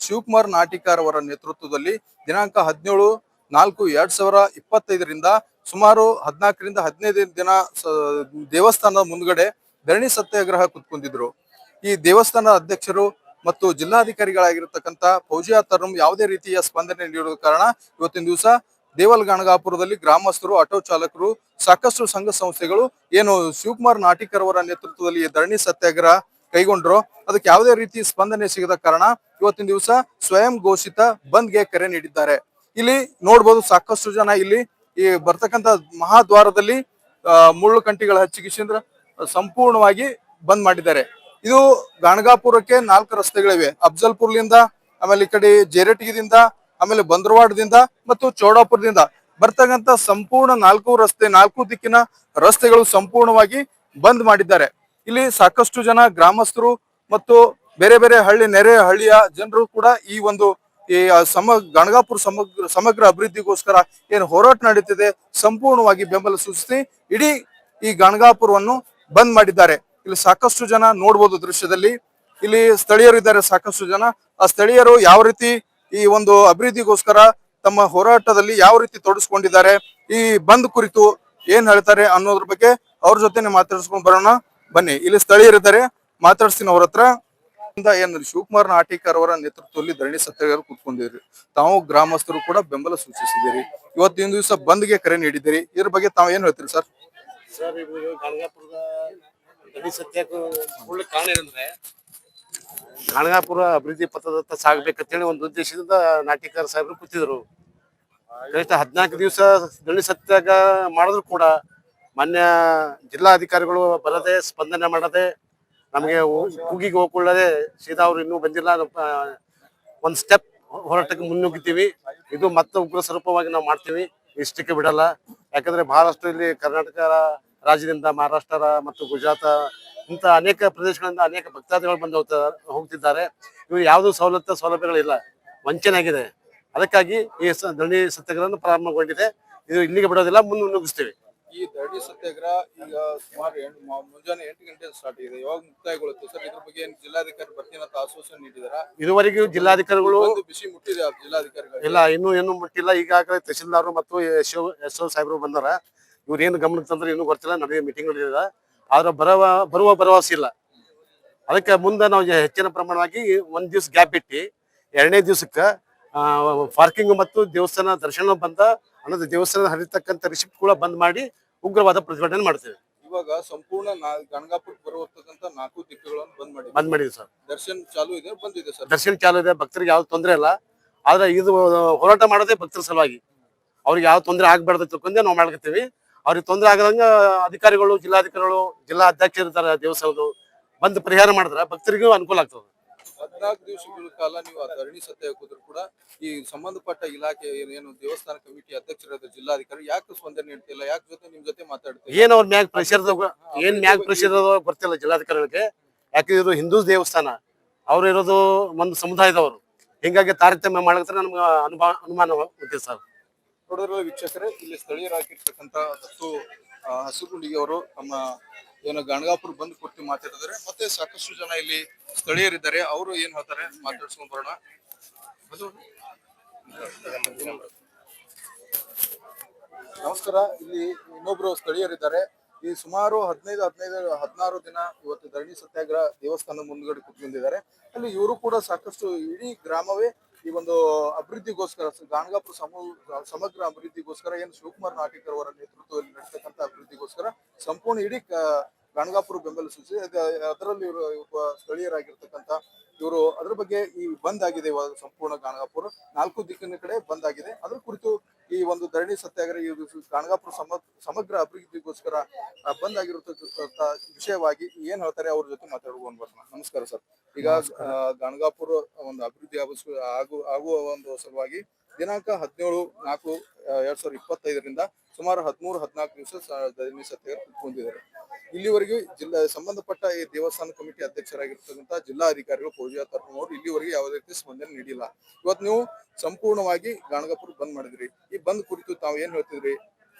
ಶಿವಕುಮಾರ್ ನಾಟಿಕರ್ ಅವರ ನೇತೃತ್ವದಲ್ಲಿ ದಿನಾಂಕ 17/4/2025 ಸುಮಾರು 14-15 ದಿನ ದೇವಸ್ಥಾನದ ಮುಂದ್ಗಡೆ ಧರಣಿ ಸತ್ಯಾಗ್ರಹ ಕುತ್ಕೊಂಡಿದ್ರು. ಈ ದೇವಸ್ಥಾನ ಅಧ್ಯಕ್ಷರು ಮತ್ತು ಜಿಲ್ಲಾಧಿಕಾರಿಗಳಾಗಿರ್ತಕ್ಕಂಥ ಫೌಜಿಯಾ ತರುಣ್ ಯಾವುದೇ ರೀತಿಯ ಸ್ಪಂದನೆ ನೀಡುವ ಕಾರಣ ಇವತ್ತಿನ ದಿವಸ ದೇವಲ್ ಗಣಗಾಪುರದಲ್ಲಿ ಗ್ರಾಮಸ್ಥರು, ಆಟೋ ಚಾಲಕರು, ಸಾಕಷ್ಟು ಸಂಘ ಸಂಸ್ಥೆಗಳು ಏನು ಶಿವಕುಮಾರ್ ನಾಟಿಕರ್ ಅವರ ನೇತೃತ್ವದಲ್ಲಿ ಧರಣಿ ಸತ್ಯಾಗ್ರಹ ಕೈಗೊಂಡ್ರು. ಅದಕ್ಕೆ ಯಾವುದೇ ರೀತಿ ಸ್ಪಂದನೆ ಸಿಗದ ಕಾರಣ ಇವತ್ತಿನ ದಿವಸ ಸ್ವಯಂ ಘೋಷಿತ ಬಂದ್ಗೆ ಕರೆ ನೀಡಿದ್ದಾರೆ. ಇಲ್ಲಿ ನೋಡ್ಬೋದು, ಸಾಕಷ್ಟು ಜನ ಇಲ್ಲಿ ಈ ಬರ್ತಕ್ಕಂಥ ಮಹಾದ್ವಾರದಲ್ಲಿ ಮುಳ್ಳು ಕಂಟಿಗಳ ಹಚ್ಚಿಕಿಸಿಂದ್ರ ಸಂಪೂರ್ಣವಾಗಿ ಬಂದ್ ಮಾಡಿದ್ದಾರೆ. ಇದು ಗಾಣಗಾಪುರಕ್ಕೆ 4 ರಸ್ತೆಗಳಿವೆ. ಅಫ್ಜಲ್ಪುರ್ಲಿಂದ, ಆಮೇಲೆ ಈ ಕಡೆ ಜೇರಟಗಿದಿಂದ, ಆಮೇಲೆ ಬಂದ್ರವಾಡದಿಂದ ಮತ್ತು ಚೌಡಾಪುರದಿಂದ ಬರ್ತಕ್ಕಂತ ಸಂಪೂರ್ಣ 4 ದಿಕ್ಕಿನ ರಸ್ತೆಗಳು ಸಂಪೂರ್ಣವಾಗಿ ಬಂದ್ ಮಾಡಿದ್ದಾರೆ. ಇಲ್ಲಿ ಸಾಕಷ್ಟು ಜನ ಗ್ರಾಮಸ್ಥರು ಮತ್ತು ಬೇರೆ ಬೇರೆ ನೆರೆ ಹಳ್ಳಿಯ ಜನರು ಕೂಡ ಈ ಒಂದು ಗಾಣಗಾಪುರ ಸಮಗ್ರ ಅಭಿವೃದ್ಧಿಗೋಸ್ಕರ ಏನು ಹೋರಾಟ ನಡೀತಿದೆ ಸಂಪೂರ್ಣವಾಗಿ ಬೆಂಬಲ ಸೂಚಿಸಿ ಇಡೀ ಈ ಗಾಣಗಾಪುರವನ್ನು ಬಂದ್ ಮಾಡಿದ್ದಾರೆ. ಇಲ್ಲಿ ಸಾಕಷ್ಟು ಜನ ನೋಡ್ಬೋದು ದೃಶ್ಯದಲ್ಲಿ, ಇಲ್ಲಿ ಸ್ಥಳೀಯರು ಇದ್ದಾರೆ ಸಾಕಷ್ಟು ಜನ. ಆ ಸ್ಥಳೀಯರು ಯಾವ ರೀತಿ ಈ ಒಂದು ಅಭಿವೃದ್ಧಿಗೋಸ್ಕರ ತಮ್ಮ ಹೋರಾಟದಲ್ಲಿ ಯಾವ ರೀತಿ ತೊಡಗಿಸ್ಕೊಂಡಿದ್ದಾರೆ, ಈ ಬಂದ್ ಕುರಿತು ಏನ್ ಹೇಳ್ತಾರೆ ಅನ್ನೋದ್ರ ಬಗ್ಗೆ ಅವ್ರ ಜೊತೆ ಮಾತಾಡಿಸ್ಕೊಂಡು ಬರೋಣ ಬನ್ನಿ. ಇಲ್ಲಿ ಸ್ಥಳೀಯರಿದ್ದಾರೆ, ಮಾತಾಡ್ಸ್ತೀನಿ ಅವ್ರ ಹತ್ರ. ಏನ್ ಶಿವಕುಮಾರ್ ನಾಟಿಕರ್ ಅವರ ನೇತೃತ್ವದಲ್ಲಿ ಧರಣಿ ಸತ್ಯಾಗ್ರಹ ಕೂತ್ಕೊಂಡಿದ್ರಿ, ತಾವು ಗ್ರಾಮಸ್ಥರು ಕೂಡ ಬೆಂಬಲ ಸೂಚಿಸಿದಿರಿ. ಇವತ್ತಿನ ದಿವಸ ಬಂದ್ಗೆ ಕರೆ ನೀಡಿದ್ದೀರಿ, ಇದ್ರ ಬಗ್ಗೆ ತಾವು ಏನ್ ಹೇಳ್ತೀರಿ ಸರ್? ಸರ್, ಇದು ಗಾಣಗಾಪುರದ ಧರಣಿ ಸತ್ಯಾಗ್ರಹ ಕಾರಣ ಏನಂದ್ರೆ ಗಾಣಗಾಪುರ ಅಭಿವೃದ್ಧಿ ಪಥದತ್ತ ಸಾಗ್ಬೇಕಂತೇಳಿ ಒಂದು ಉದ್ದೇಶದಿಂದ ನಾಟಿಕರ್ ಸಾಹೇಬರು ಕೂತಿದ್ರು. ಕನಿಷ್ಠ 14 ದಿವಸ ಧರಣಿ ಸತ್ಯಾಗ್ರಹ ಮಾಡಿದ್ರು ಕೂಡ ಮಾನ್ಯ ಜಿಲ್ಲಾಧಿಕಾರಿಗಳು ಬರದೆ, ಸ್ಪಂದನೆ ಮಾಡದೆ, ನಮಗೆ ಕೂಗಿಗೆ ಹೋಗ್ಕೊಳ್ಳದೆ ಸೀದಾ ಅವ್ರು ಇನ್ನೂ ಬಂದಿಲ್ಲ, ಒಂದ್ ಸ್ಟೆಪ್ ಹೋರಾಟಕ್ಕೆ ಮುನ್ನುಗ್ಗಿತೀವಿ, ಇದು ಮತ್ತೆ ಉಗ್ರ ಸ್ವರೂಪವಾಗಿ ನಾವು ಮಾಡ್ತೀವಿ, ಇಷ್ಟಕ್ಕೆ ಬಿಡಲ್ಲ. ಯಾಕಂದ್ರೆ ಬಹಳಷ್ಟು ಇಲ್ಲಿ ಕರ್ನಾಟಕ ರಾಜ್ಯದಿಂದ, ಮಹಾರಾಷ್ಟ್ರ ಮತ್ತು ಗುಜರಾತ್ ಇಂಥ ಅನೇಕ ಪ್ರದೇಶಗಳಿಂದ ಅನೇಕ ಭಕ್ತಾದಿಗಳು ಬಂದು ಹೋಗ್ತಿದ್ದಾರೆ. ಇವು ಯಾವುದೂ ಸೌಲಭ್ಯಗಳಿಲ್ಲ, ವಂಚನೆ ಆಗಿದೆ. ಅದಕ್ಕಾಗಿ ಈ ಧರಣಿ ಸತ್ಯಾಗ್ರಹ ಪ್ರಾರಂಭಗೊಂಡಿದೆ. ಇದು ಇಲ್ಲಿಗೆ ಬಿಡೋದಿಲ್ಲ, ಮುನ್ನುಗ್ಗಿಸ್ತೀವಿ. ಈ ಧರಣಿ ಸತ್ಯಾಗ್ರಹ ಈಗ ಸುಮಾರು ಮುಂಜಾನೆ 8 ಗಂಟೆ ಸ್ಟಾರ್ಟ್ ಆಗಿದೆ, ಯಾವಾಗ ಮುಕ್ತಾಯಗೊಳ್ಳುತ್ತೆ ಸರ್? ಇದ್ರ ಬಗ್ಗೆ ಜಿಲ್ಲಾಧಿಕಾರಿ ಬರ್ತೀನಿ ಅಂತ ಆಶ್ವಾಸನೆ ನೀಡಿದಾರ? ಇದುವರೆಗೂ ಜಿಲ್ಲಾಧಿಕಾರಿಗಳು ಬಿಸಿ ಮುಟ್ಟಿದೆ ಜಿಲ್ಲಾಧಿಕಾರಿಗಳು? ಇಲ್ಲ, ಏನು ಮುಟ್ಟಿಲ್ಲ. ಈಗಾಗಲೇ ತಹಶೀಲ್ದಾರ್ ಮತ್ತು ಎಸ್ ಓ ಸಾಹೇಬರು ಬಂದಾರ. ಇವ್ರು ಏನು ಗಮನಕ್ಕೆ ತಂದ್ರೆ ಇನ್ನೂ ಗೊತ್ತಿಲ್ಲ, ನಡೆಯುವ ಮೀಟಿಂಗ್ ನಡೆದಿದೆ. ಆದ್ರೆ ಬರುವ ಭರವಸೆ ಇಲ್ಲ. ಅದಕ್ಕೆ ಮುಂದೆ ನಾವು ಹೆಚ್ಚಿನ ಪ್ರಮಾಣವಾಗಿ 1 ದಿವಸ ಗ್ಯಾಪ್ ಇಟ್ಟು 2ನೇ ದಿವಸಕ್ಕೆ ಪಾರ್ಕಿಂಗ್ ಮತ್ತು ದೇವಸ್ಥಾನ ದರ್ಶನ ಬಂದ ಅನ್ನೋದು ದೇವಸ್ಥಾನ ಹರಿತಕ್ಕಂಥ ರಿಸಿಪ್ಟ್ ಕೂಡ ಬಂದ್ ಮಾಡಿ ಉಗ್ರವಾದ ಪ್ರತಿಭಟನೆ ಮಾಡ್ತೇವೆ. ಇವಾಗ ಸಂಪೂರ್ಣ ಗಾಣಗಾಪುರಕ್ಕೆ ಬರುವತಕ್ಕಂತ 4 ದಿಕ್ಕುಗಳನ್ನು ಬಂದ್ ಮಾಡಿದ್ವಿ ಸರ್. ದರ್ಶನ ಚಾಲು ಇದೆ, ಬಂದಿದೆ ಸರ್. ದರ್ಶನ ಚಾಲು ಇದೆ, ಭಕ್ತರಿಗೆ ಯಾವ್ದು ತೊಂದರೆ ಇಲ್ಲ. ಆದ್ರೆ ಇದು ಹೋರಾಟ ಮಾಡೋದೇ ಭಕ್ತರ ಸಲುವಾಗಿ, ಅವ್ರಿಗೆ ಯಾವ ತೊಂದರೆ ಆಗ್ಬಾರ್ದು ತಿಳ್ಕೊಂಡೆ ನಾವು ಮಾಡ್ಕೊತೀವಿ. ಅವ್ರಿಗೆ ತೊಂದರೆ ಆಗದಂಗ ಅಧಿಕಾರಿಗಳು, ಜಿಲ್ಲಾಧಿಕಾರಿಗಳು, ಜಿಲ್ಲಾ ಅಧ್ಯಕ್ಷರು ಇರ್ತಾರೆ ದೇವಸ್ಥಾನದ್ದು, ಬಂದು ಪರಿಹಾರ ಮಾಡಿದ್ರೆ ಭಕ್ತರಿಗೂ ಅನುಕೂಲ ಆಗ್ತದೆ. 14 ದಿವಸಗಳ ಕಾಲ ನೀವು ಆ ಧರಣಿ ಸತ್ಯಾಗ್ರಹ ಕೂತ್ರು ಕೂಡ ಈ ಸಂಬಂಧಪಟ್ಟ ಇಲಾಖೆ ಏನು ದೇವಸ್ಥಾನ ಕಮಿಟಿ ಅಧ್ಯಕ್ಷರಾದ ಜಿಲ್ಲಾಧಿಕಾರಿ ಯಾಕೆ ಸ್ಪಂದನೆ ನೀಡ್ತಿಲ್ಲ? ಯಾಕೆ ನಿಮ್ ಜೊತೆ ಮಾತಾಡ್ತೀವಿ? ಏನ್ ಅವ್ರ ಮ್ಯಾಗ್ ಪ್ರೆಷರ್ ಗೊತ್ತಿಲ್ಲ ಜಿಲ್ಲಾಧಿಕಾರಿಗಳಿಗೆ. ಯಾಕೆ ಇದು ಹಿಂದೂ ದೇವಸ್ಥಾನ, ಅವ್ರು ಇರೋದು ಒಂದು ಸಮುದಾಯದವರು, ಹಿಂಗಾಗಿ ತಾರತಮ್ಯ ಮಾಡಕ್ಕೆ ನಮ್ಗೆ ಅನುಮಾನ ಗೊತ್ತಿದೆ ಸರ್. ನೋಡಿದ್ರೆ ವೀಕ್ಷಕರೇ, ಇಲ್ಲಿ ಸ್ಥಳೀಯರಾಗಿರ್ತಕ್ಕಂಥ ಹಸುಗುಂಡಿಗೆ ಅವರು ತಮ್ಮ ಏನು ಗಾಣಗಾಪುರ ಬಂದ್ ಕುರಿತು ಮಾತಾಡಿದ್ದಾರೆ. ಮತ್ತೆ ಸಾಕಷ್ಟು ಜನ ಇಲ್ಲಿ ಸ್ಥಳೀಯರಿದ್ದಾರೆ, ಅವರು ಏನ್ ಹೇಳ್ತಾರೆ ಮಾತಾಡ್ಸ್ಕೊಂಡ್ ಬರೋಣ. ನಮಸ್ಕಾರ. ಇಲ್ಲಿ ಇನ್ನೊಬ್ರು ಸ್ಥಳೀಯರಿದ್ದಾರೆ. ಈ ಸುಮಾರು 16 ದಿನ ಇವತ್ತು ಧರಣಿ ಸತ್ಯಾಗ್ರಹ ದೇವಸ್ಥಾನ ಮುಂದ್ಗಡೆ ಕುತ್ಕೊಂಡಿದ್ದಾರೆ. ಅಲ್ಲಿ ಇವರು ಕೂಡ ಸಾಕಷ್ಟು ಇಡೀ ಗ್ರಾಮವೇ ಈ ಒಂದು ಅಭಿವೃದ್ಧಿಗೋಸ್ಕರ, ಗಾಣಗಾಪುರ ಸಮಗ್ರ ಅಭಿವೃದ್ಧಿಗೋಸ್ಕರ ಏನು ಶಿವಕುಮಾರ್ ನಾಟಿಕರ್ ಅವರ ನೇತೃತ್ವದಲ್ಲಿ ನಡೆಸ್ತಕ್ಕಂಥ ಅಭಿವೃದ್ಧಿಗೋಸ್ಕರ ಸಂಪೂರ್ಣ ಇಡೀ ಗಾಣಗಾಪುರ ಬೆಂಬಲ ಸೂಚಿಸಿ ಅದರಲ್ಲಿ ಇವರು ಸ್ಥಳೀಯರಾಗಿರ್ತಕ್ಕಂಥ ಇವರು ಅದ್ರ ಬಗ್ಗೆ ಈ ಬಂದ್ ಆಗಿದೆ. ಇವಾಗ ಸಂಪೂರ್ಣ ಗಾಣಗಾಪುರ 4 ದಿಕ್ಕಿನ ಕಡೆ ಬಂದ್ ಆಗಿದೆ. ಅದ್ರ ಕುರಿತು ಈ ಒಂದು ಧರಣಿ ಸತ್ಯಾಗ್ರಹ ಗಾಣಗಾಪುರ ಸಮಗ್ರ ಅಭಿವೃದ್ಧಿಗೋಸ್ಕರ ಬಂದ್ ಆಗಿರತಕ್ಕಂಥ ವಿಷಯವಾಗಿ ಏನ್ ಹೇಳ್ತಾರೆ ಅವ್ರ ಜೊತೆ ಮಾತಾಡುವ ಬರೋಣ. ನಮಸ್ಕಾರ ಸರ್. ಈಗ ಗಾಣಗಾಪುರ ಒಂದು ಅಭಿವೃದ್ಧಿ ಆಗುವ ಒಂದು ಸಲುವಾಗಿ ದಿನಾಂಕ 17/4/2025 ಸುಮಾರು 13-14 ದಿವಸ ಧರಣಿ ಸತ್ಯಾಗ್ರಹ ಕುತ್ಕೊಂಡಿದ್ದಾರೆ. ಇಲ್ಲಿವರೆಗೆ ಸಂಬಂಧಪಟ್ಟ ಈ ದೇವಸ್ಥಾನ ಕಮಿಟಿ ಅಧ್ಯಕ್ಷರಾಗಿರ್ತಕ್ಕಂಥ ಜಿಲ್ಲಾಧಿಕಾರಿಗಳು ಪೂಜಾ ತರ್ಪನವರು ಇಲ್ಲಿವರೆಗೆ ಯಾವುದೇ ರೀತಿ ಸ್ಪಂದನೆ ನೀಡಿಲ್ಲ. ಇವತ್ತು ನೀವು ಸಂಪೂರ್ಣವಾಗಿ ಗಾಣಗಾಪುರ ಬಂದ್ ಮಾಡಿದ್ರಿ, ಈ ಬಂದ್ ಕುರಿತು ತಾವು ಏನ್ ಹೇಳ್ತಿದ್ರಿ?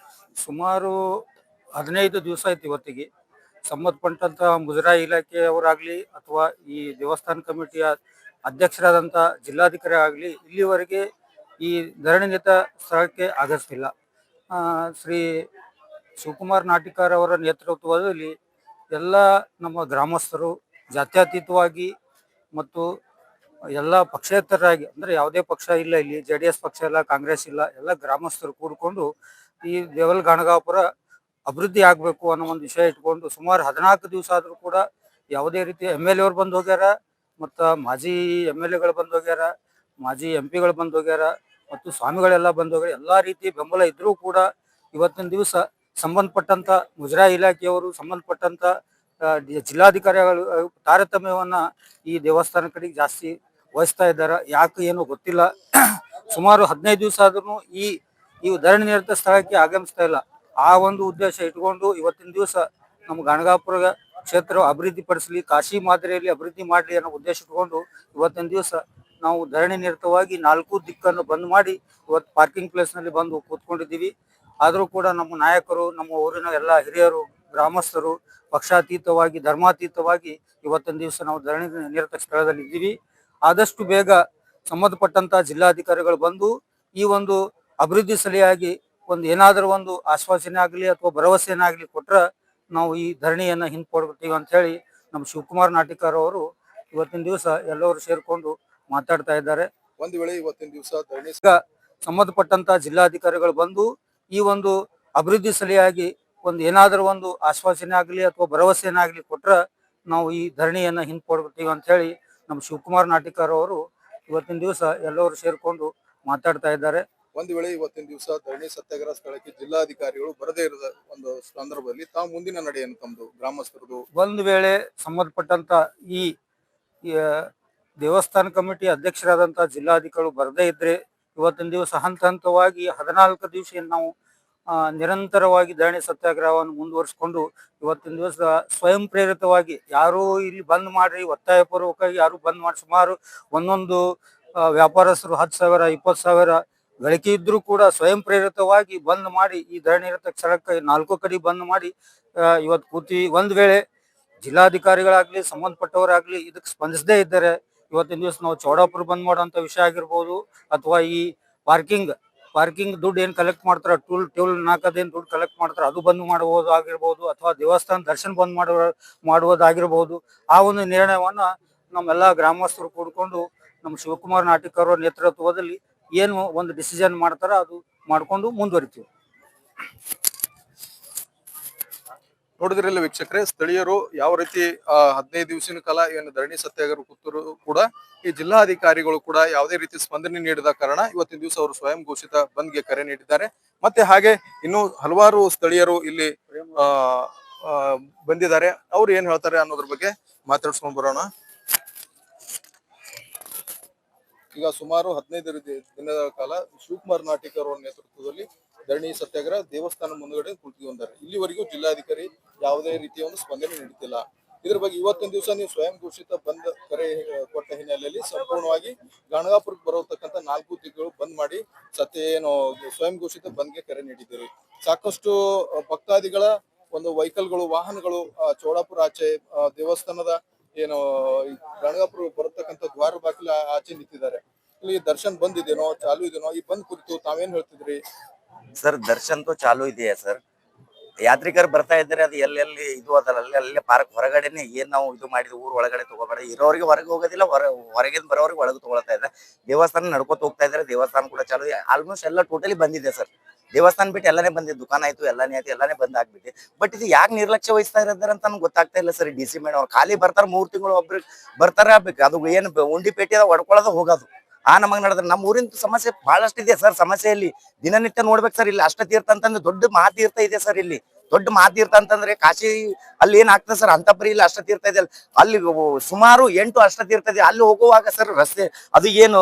ಸುಮಾರು 15 ದಿವಸ ಆಯ್ತು ಇವತ್ತಿಗೆ. ಸಂಬಂಧಪಟ್ಟಂತ ಮುಜರಾಯಿ ಇಲಾಖೆಯವರಾಗ್ಲಿ ಅಥವಾ ಈ ದೇವಸ್ಥಾನ ಕಮಿಟಿಯ ಅಧ್ಯಕ್ಷರಾದಂಥ ಜಿಲ್ಲಾಧಿಕಾರಿ ಆಗಲಿ ಇಲ್ಲಿವರೆಗೆ ಈ ಧರಣಿ ನಿರತ ಸ್ಥಳಕ್ಕೆ ಆಗಮಿಸಿಲ್ಲ. ಶ್ರೀ ಶಿವಕುಮಾರ್ ನಾಟಿಕರ್ ಅವರ ನೇತೃತ್ವದಲ್ಲಿ ಎಲ್ಲ ನಮ್ಮ ಗ್ರಾಮಸ್ಥರು ಜಾತ್ಯತೀತವಾಗಿ ಮತ್ತು ಎಲ್ಲ ಪಕ್ಷೇತರರಾಗಿ, ಅಂದರೆ ಯಾವುದೇ ಪಕ್ಷ ಇಲ್ಲ ಇಲ್ಲಿ, JDS ಪಕ್ಷ ಇಲ್ಲ, ಕಾಂಗ್ರೆಸ್ ಇಲ್ಲ, ಎಲ್ಲ ಗ್ರಾಮಸ್ಥರು ಕೂಡಿಕೊಂಡು ಈ ದೇವಲ್ ಗಾಣಗಾಪುರ ಅಭಿವೃದ್ಧಿ ಆಗಬೇಕು ಅನ್ನೋ ಒಂದು ವಿಷಯ ಇಟ್ಕೊಂಡು ಸುಮಾರು 14 ದಿವಸ ಆದರೂ ಕೂಡ ಯಾವುದೇ ರೀತಿ MLA ಅವ್ರು ಬಂದು ಹೋಗ್ಯಾರ, ಮತ್ತು ಮಾಜಿ MLAಗಳು ಬಂದು ಹೋಗ್ಯಾರ, ಮಾಜಿ MP ಗಳು ಬಂದು ಹೋಗ್ಯಾರ, ಮತ್ತು ಸ್ವಾಮಿಗಳೆಲ್ಲ ಬಂದು ಹೋಗ್ಯಾರ. ಎಲ್ಲ ರೀತಿ ಬೆಂಬಲ ಇದ್ರೂ ಕೂಡ ಇವತ್ತಿನ ದಿವಸ ಸಂಬಂಧಪಟ್ಟಂತ ಮುಜರಾಯಿ ಇಲಾಖೆಯವರು ಸಂಬಂಧಪಟ್ಟಂತ ಜಿಲ್ಲಾಧಿಕಾರಿಗಳು ತಾರತಮ್ಯವನ್ನ ಈ ದೇವಸ್ಥಾನ ಕಡೆಗೆ ಜಾಸ್ತಿ ವಹಿಸ್ತಾ ಇದ್ದಾರೆ. ಯಾಕೆ ಏನೋ ಗೊತ್ತಿಲ್ಲ. ಸುಮಾರು 15 ದಿವಸ ಆದ್ರೂ ಈ ಧರಣಿ ನಿರತ ಸ್ಥಳಕ್ಕೆ ಆಗಮಿಸ್ತಾ ಇಲ್ಲ. ಆ ಒಂದು ಉದ್ದೇಶ ಇಟ್ಕೊಂಡು ಇವತ್ತಿನ ದಿವಸ ನಮ್ಮ ಗಣಗಾಪುರ ಕ್ಷೇತ್ರ ಅಭಿವೃದ್ಧಿ ಪಡಿಸಲಿ, ಕಾಶಿ ಮಾದರಿಯಲ್ಲಿ ಅಭಿವೃದ್ಧಿ ಮಾಡಲಿ ಅನ್ನೋ ಉದ್ದೇಶ ಇಟ್ಕೊಂಡು ಇವತ್ತಿನ ದಿವಸ ನಾವು ಧರಣಿ ನಿರತವಾಗಿ 4 ದಿಕ್ಕನ್ನು ಬಂದ್ ಮಾಡಿ ಇವತ್ತು ಪಾರ್ಕಿಂಗ್ ಪ್ಲೇಸ್ ನಲ್ಲಿ ಬಂದು ಕೂತ್ಕೊಂಡಿದ್ದೀವಿ. ಆದರೂ ಕೂಡ ನಮ್ಮ ನಾಯಕರು, ನಮ್ಮ ಊರಿನ ಎಲ್ಲ ಹಿರಿಯರು, ಗ್ರಾಮಸ್ಥರು ಪಕ್ಷಾತೀತವಾಗಿ ಧರ್ಮಾತೀತವಾಗಿ ಇವತ್ತಿನ ದಿವಸ ನಾವು ಧರಣಿ ನಿರತ ಸ್ಥಳದಲ್ಲಿ ಇದ್ದೀವಿ. ಆದಷ್ಟು ಬೇಗ ಸಂಬಂಧಪಟ್ಟಂತ ಜಿಲ್ಲಾಧಿಕಾರಿಗಳು ಬಂದು ಈ ಒಂದು ಅಭಿವೃದ್ಧಿ ಸಲುವಾಗಿ ಏನಾದರೂ ಒಂದು ಆಶ್ವಾಸನೆ ಆಗಲಿ ಅಥವಾ ಭರವಸೆನೇ ಆಗಲಿ ಕೊಟ್ರ ನಾವು ಈ ಧರಣಿಯನ್ನ ಹಿಂಪಡ್ತೀವಿ ಅಂತ ಹೇಳಿ ನಮ್ಮ ಶಿವಕುಮಾರ್ ನಾಟಿಕರ್ ಅವರು ಇವತ್ತಿನ ದಿವಸ ಎಲ್ಲರೂ ಸೇರ್ಕೊಂಡು ಮಾತಾಡ್ತಾ ಇದ್ದಾರೆ. ಒಂದು ವೇಳೆ ಇವತ್ತಿನ ದಿವಸ ಧರಣಿ ಸಂಬಂಧಪಟ್ಟಂತ ಜಿಲ್ಲಾಧಿಕಾರಿಗಳು ಬಂದು ಈ ಒಂದು ಅಭಿವೃದ್ಧಿ ಸಲುವಾಗಿ ಏನಾದರೂ ಒಂದು ಆಶ್ವಾಸನೆ ಆಗಲಿ ಅಥವಾ ಭರವಸೆನೇ ಆಗಲಿ ಕೊಟ್ರ ನಾವು ಈ ಧರಣಿಯನ್ನ ಹಿಂಪಡ್ತೀವಿ ಅಂತ ಹೇಳಿ ನಮ್ಮ ಶಿವಕುಮಾರ್ ನಾಟಿಕರ್ ಅವರು ಇವತ್ತಿನ ದಿವಸ ಎಲ್ಲರೂ ಸೇರ್ಕೊಂಡು ಮಾತಾಡ್ತಾ ಇದ್ದಾರೆ. ಒಂದು ವೇಳೆ ಇವತ್ತಿನ ದಿವಸ ಧರಣಿ ಸತ್ಯಾಗ್ರಹ ಸ್ಥಳಕ್ಕೆ ಜಿಲ್ಲಾಧಿಕಾರಿಗಳು ಬರದೇ ಇರದ ಒಂದು ಸಂದರ್ಭದಲ್ಲಿ ತಾವು ಮುಂದಿನ ನಡೆಯನ್ನು ತಮ್ಮದು ಗ್ರಾಮಸ್ಥರದು ಒಂದು ವೇಳೆ ಸಂಬಂಧಪಟ್ಟಂತ ಈ ದೇವಸ್ಥಾನ ಕಮಿಟಿ ಅಧ್ಯಕ್ಷರಾದಂತ ಜಿಲ್ಲಾಧಿಕಾರಿಗಳು ಬರದೇ ಇದ್ರೆ ಇವತ್ತಿನ ದಿವಸ ಹಂತವಾಗಿ 14 ದಿವಸ ನಾವು ನಿರಂತರವಾಗಿ ಧರಣಿ ಸತ್ಯಾಗ್ರಹವನ್ನು ಮುಂದುವರಿಸಿಕೊಂಡು ಇವತ್ತಿನ ದಿವಸ ಸ್ವಯಂ ಪ್ರೇರಿತವಾಗಿ ಯಾರು ಇಲ್ಲಿ ಬಂದ್ ಮಾಡ್ರಿ ಒತ್ತಾಯಪೂರ್ವಕವಾಗಿ ಯಾರು ಬಂದ್ ಮಾಡಿ ಸುಮಾರು ಒಂದೊಂದು ವ್ಯಾಪಾರಸ್ಥರು 10,000 20,000 ಗಳಿಕೆ ಇದ್ರೂ ಕೂಡ ಸ್ವಯಂ ಪ್ರೇರಿತವಾಗಿ ಬಂದ್ ಮಾಡಿ ಈ ಧರಣಿ ನಿರತ ಸ್ಥಳಕ್ಕೆ 4 ಕಡೆ ಬಂದ್ ಮಾಡಿ ಇವತ್ತು ಕೂತೀವಿ. ಒಂದ್ ವೇಳೆ ಜಿಲ್ಲಾಧಿಕಾರಿಗಳಾಗ್ಲಿ ಸಂಬಂಧಪಟ್ಟವರಾಗ್ಲಿ ಇದಕ್ಕೆ ಸ್ಪಂದಿಸದೇ ಇದ್ದಾರೆ ಇವತ್ತಿನ ದಿವಸ ನಾವು ಚೌಡಾಪುರ ಬಂದ್ ಮಾಡುವಂತ ವಿಷಯ ಆಗಿರ್ಬೋದು ಅಥವಾ ಈ ಪಾರ್ಕಿಂಗ್ ದುಡ್ಡು ಏನ್ ಕಲೆಕ್ಟ್ ಮಾಡ್ತಾರ ಟೋಲ್ ನಾಲ್ಕದೇನ್ ದುಡ್ಡು ಕಲೆಕ್ಟ್ ಮಾಡ್ತಾರ ಅದು ಬಂದ್ ಮಾಡಬಹುದು ಆಗಿರ್ಬೋದು ಅಥವಾ ದೇವಸ್ಥಾನ ದರ್ಶನ ಬಂದ್ ಮಾಡುವುದಾಗಿರ್ಬೋದು. ಆ ಒಂದು ನಿರ್ಣಯವನ್ನ ನಮ್ಮೆಲ್ಲಾ ಗ್ರಾಮಸ್ಥರು ಕೂಡ್ಕೊಂಡು ನಮ್ಮ ಶಿವಕುಮಾರ್ ನಾಟಿಕರ್ ಅವರ ನೇತೃತ್ವದಲ್ಲಿ ಏನು ಒಂದು ಡಿಸಿಷನ್ ಮಾಡ್ತಾರ ಅದು ಮಾಡ್ಕೊಂಡು ಮುಂದುವರಿತೀವಿ. ನೋಡಿದ್ರಲ್ಲ ವೀಕ್ಷಕರೇ, ಸ್ಥಳೀಯರು ಯಾವ ರೀತಿ 15 ದಿವಸಿನ ಕಾಲ ಏನು ಧರಣಿ ಸತ್ಯಾಗ್ರಹ ಕೂತರು ಕೂಡ ಈ ಜಿಲ್ಲಾಧಿಕಾರಿಗಳು ಕೂಡ ಯಾವುದೇ ರೀತಿ ಸ್ಪಂದನೆ ನೀಡಿದ ಕಾರಣ ಇವತ್ತಿನ ದಿವಸ ಅವರು ಸ್ವಯಂ ಘೋಷಿತ ಬಂದ್ಗೆ ಕರೆ ನೀಡಿದ್ದಾರೆ. ಮತ್ತೆ ಹಾಗೆ ಇನ್ನು ಹಲವಾರು ಸ್ಥಳೀಯರು ಇಲ್ಲಿ ಬಂದಿದ್ದಾರೆ. ಅವ್ರು ಏನ್ ಹೇಳ್ತಾರೆ ಅನ್ನೋದ್ರ ಬಗ್ಗೆ ಮಾತಾಡ್ಸ್ಕೊಂಡ್ ಬರೋಣ. ಈಗ ಸುಮಾರು 15 ದಿನದ ಕಾಲ ಶಿವಕುಮಾರ್ ನಾಟಿಕರ್ ಅವರ ನೇತೃತ್ವದಲ್ಲಿ ಧರಣಿ ಸತ್ಯಾಗ್ರಹ ದೇವಸ್ಥಾನ ಮುಂದುಗಡೆ ಕುಳಿತುಕೊಂಡಿದ್ದಾರೆ. ಇಲ್ಲಿವರೆಗೂ ಜಿಲ್ಲಾಧಿಕಾರಿ ಯಾವುದೇ ರೀತಿಯ ಒಂದು ಸ್ಪಂದನೆ ನೀಡುತ್ತಿಲ್ಲ. ಇದ್ರ ಬಗ್ಗೆ ಇವತ್ತಿನ ದಿವಸ ನೀವು ಸ್ವಯಂ ಘೋಷಿತ ಬಂದ್ ಕರೆ ಕೊಟ್ಟ ಹಿನ್ನೆಲೆಯಲ್ಲಿ ಸಂಪೂರ್ಣವಾಗಿ ಗಣಗಾಪುರಕ್ಕೆ ಬರತಕ್ಕಂತ 4 ದಿಕ್ಕುಗಳು ಬಂದ್ ಮಾಡಿ ಏನು ಸ್ವಯಂ ಘೋಷಿತ ಬಂದ್ಗೆ ಕರೆ ನೀಡಿದ್ದೀರಿ. ಸಾಕಷ್ಟು ಭಕ್ತಾದಿಗಳ ಒಂದು ವೆಹಿಕಲ್ಗಳು ವಾಹನಗಳು ಚೌಡಾಪುರ ಆಚೆ ದೇವಸ್ಥಾನದ ಏನು ಗಣಗಾಪುರ ಬರತಕ್ಕಂತ ದ್ವಾರ ಬಾಗಿಲ ಆಚೆ ನಿಂತಿದ್ದಾರೆ. ಇಲ್ಲಿ ದರ್ಶನ್ ಬಂದಿದೇನೋ ಚಾಲು ಇದೆನೋ ಈ ಬಂದ್ ಕುರಿತು ತಾವೇನ್ ಹೇಳ್ತಿದ್ರಿ? ಸರ್ ದರ್ಶನ್ ತೋ ಚಾಲು ಇದೆಯಾ ಸರ್? ಯಾತ್ರಿಕರು ಬರ್ತಾ ಇದ್ದಾರೆ, ಅದು ಎಲ್ಲೆಲ್ಲಿ ಇದು ಅದಲ್ಲ ಅಲ್ಲೇ ಪಾರ್ಕ್ ಹೊರಗಡೆನೆ ಏನ್ ನಾವು ಇದು ಮಾಡಿದ್ವಿ, ಊರ್ ಒಳಗಡೆ ತಗೋಬೇಡ, ಇರೋರಿಗೆ ಹೊರಗೆ ಹೋಗೋದಿಲ್ಲ, ಹೊರಗಿಂದ ಬರೋರಿಗೆ ಒಳಗೆ ತಗೊಳ್ತಾ ಇದ್ದಾರೆ. ದೇವಸ್ಥಾನ ನಡ್ಕೋತ ಹೋಗ್ತಾ ಇದ್ದಾರೆ, ದೇವಸ್ಥಾನ ಕೂಡ ಚಾಲು ಇದೆ. ಆಲ್ಮೋಸ್ಟ್ ಎಲ್ಲ ಟೋಟಲಿ ಬಂದಿದೆ ಸರ್. ದೇವಸ್ಥಾನ ಬಿಟ್ಟು ಎಲ್ಲಾನೇ ಬಂದಿದೆ, ದುಕಾನ್ ಆಯ್ತು ಎಲ್ಲಾನೇ ಆಯ್ತು, ಎಲ್ಲಾನೇ ಬಂದ್ ಆಗ್ಬಿಟ್ಟೆ. ಬಟ್ ಇದು ಯಾಕೆ ನಿರ್ಲಕ್ಷ್ಯ ವಹಿಸ್ತಾ ಇದ್ದಾರೆ ಅಂತ ನನ್ಗೆ ಗೊತ್ತಾಗ್ತಾ ಇಲ್ಲ ಸರ್. ಡಿ ಸಿ ಮೇಡಮ್ ಅವ್ರು ಖಾಲಿ ಬರ್ತಾರ, 3 ತಿಂಗಳು ಒಬ್ರಿಗೆ ಬರ್ತಾರ, ಅದು ಏನ್ ಉಂಡಿ ಪೇಟೆ ಹೊಡ್ಕೊಳ್ಳೋದು ಹೋಗೋದು ಆ ನಮಗ್ ನಡೆದ್ರೆ. ನಮ್ಮ ಊರಿನ ಸಮಸ್ಯೆ ಬಹಳಷ್ಟು ಇದೆ ಸರ್. ಸಮಸ್ಯೆಯಲ್ಲಿ ದಿನನಿತ್ಯ ನೋಡ್ಬೇಕು ಸರ್. ಇಲ್ಲಿ ಅಷ್ಟತೀರ್ಥ ಅಂತಂದ್ರೆ ದೊಡ್ಡ ಮಹಾತೀರ್ಥ ಇದೆ ಸರ್. ಇಲ್ಲಿ ದೊಡ್ಡ ಮಹಾತೀರ್ಥ ಅಂತಂದ್ರೆ ಕಾಶಿ ಅಲ್ಲಿ ಏನ್ ಆಗ್ತದೆ ಸರ್, ಅಂತಪರಿ ಇಲ್ಲಿ ಅಷ್ಟತೀರ್ಥ ಇದೆ. ಅಲ್ಲಿ ಸುಮಾರು 8 ಅಷ್ಟತೀರ್ಥ ಇದೆ. ಅಲ್ಲಿ ಹೋಗುವಾಗ ಸರ್ ರಸ್ತೆ ಅದು ಏನು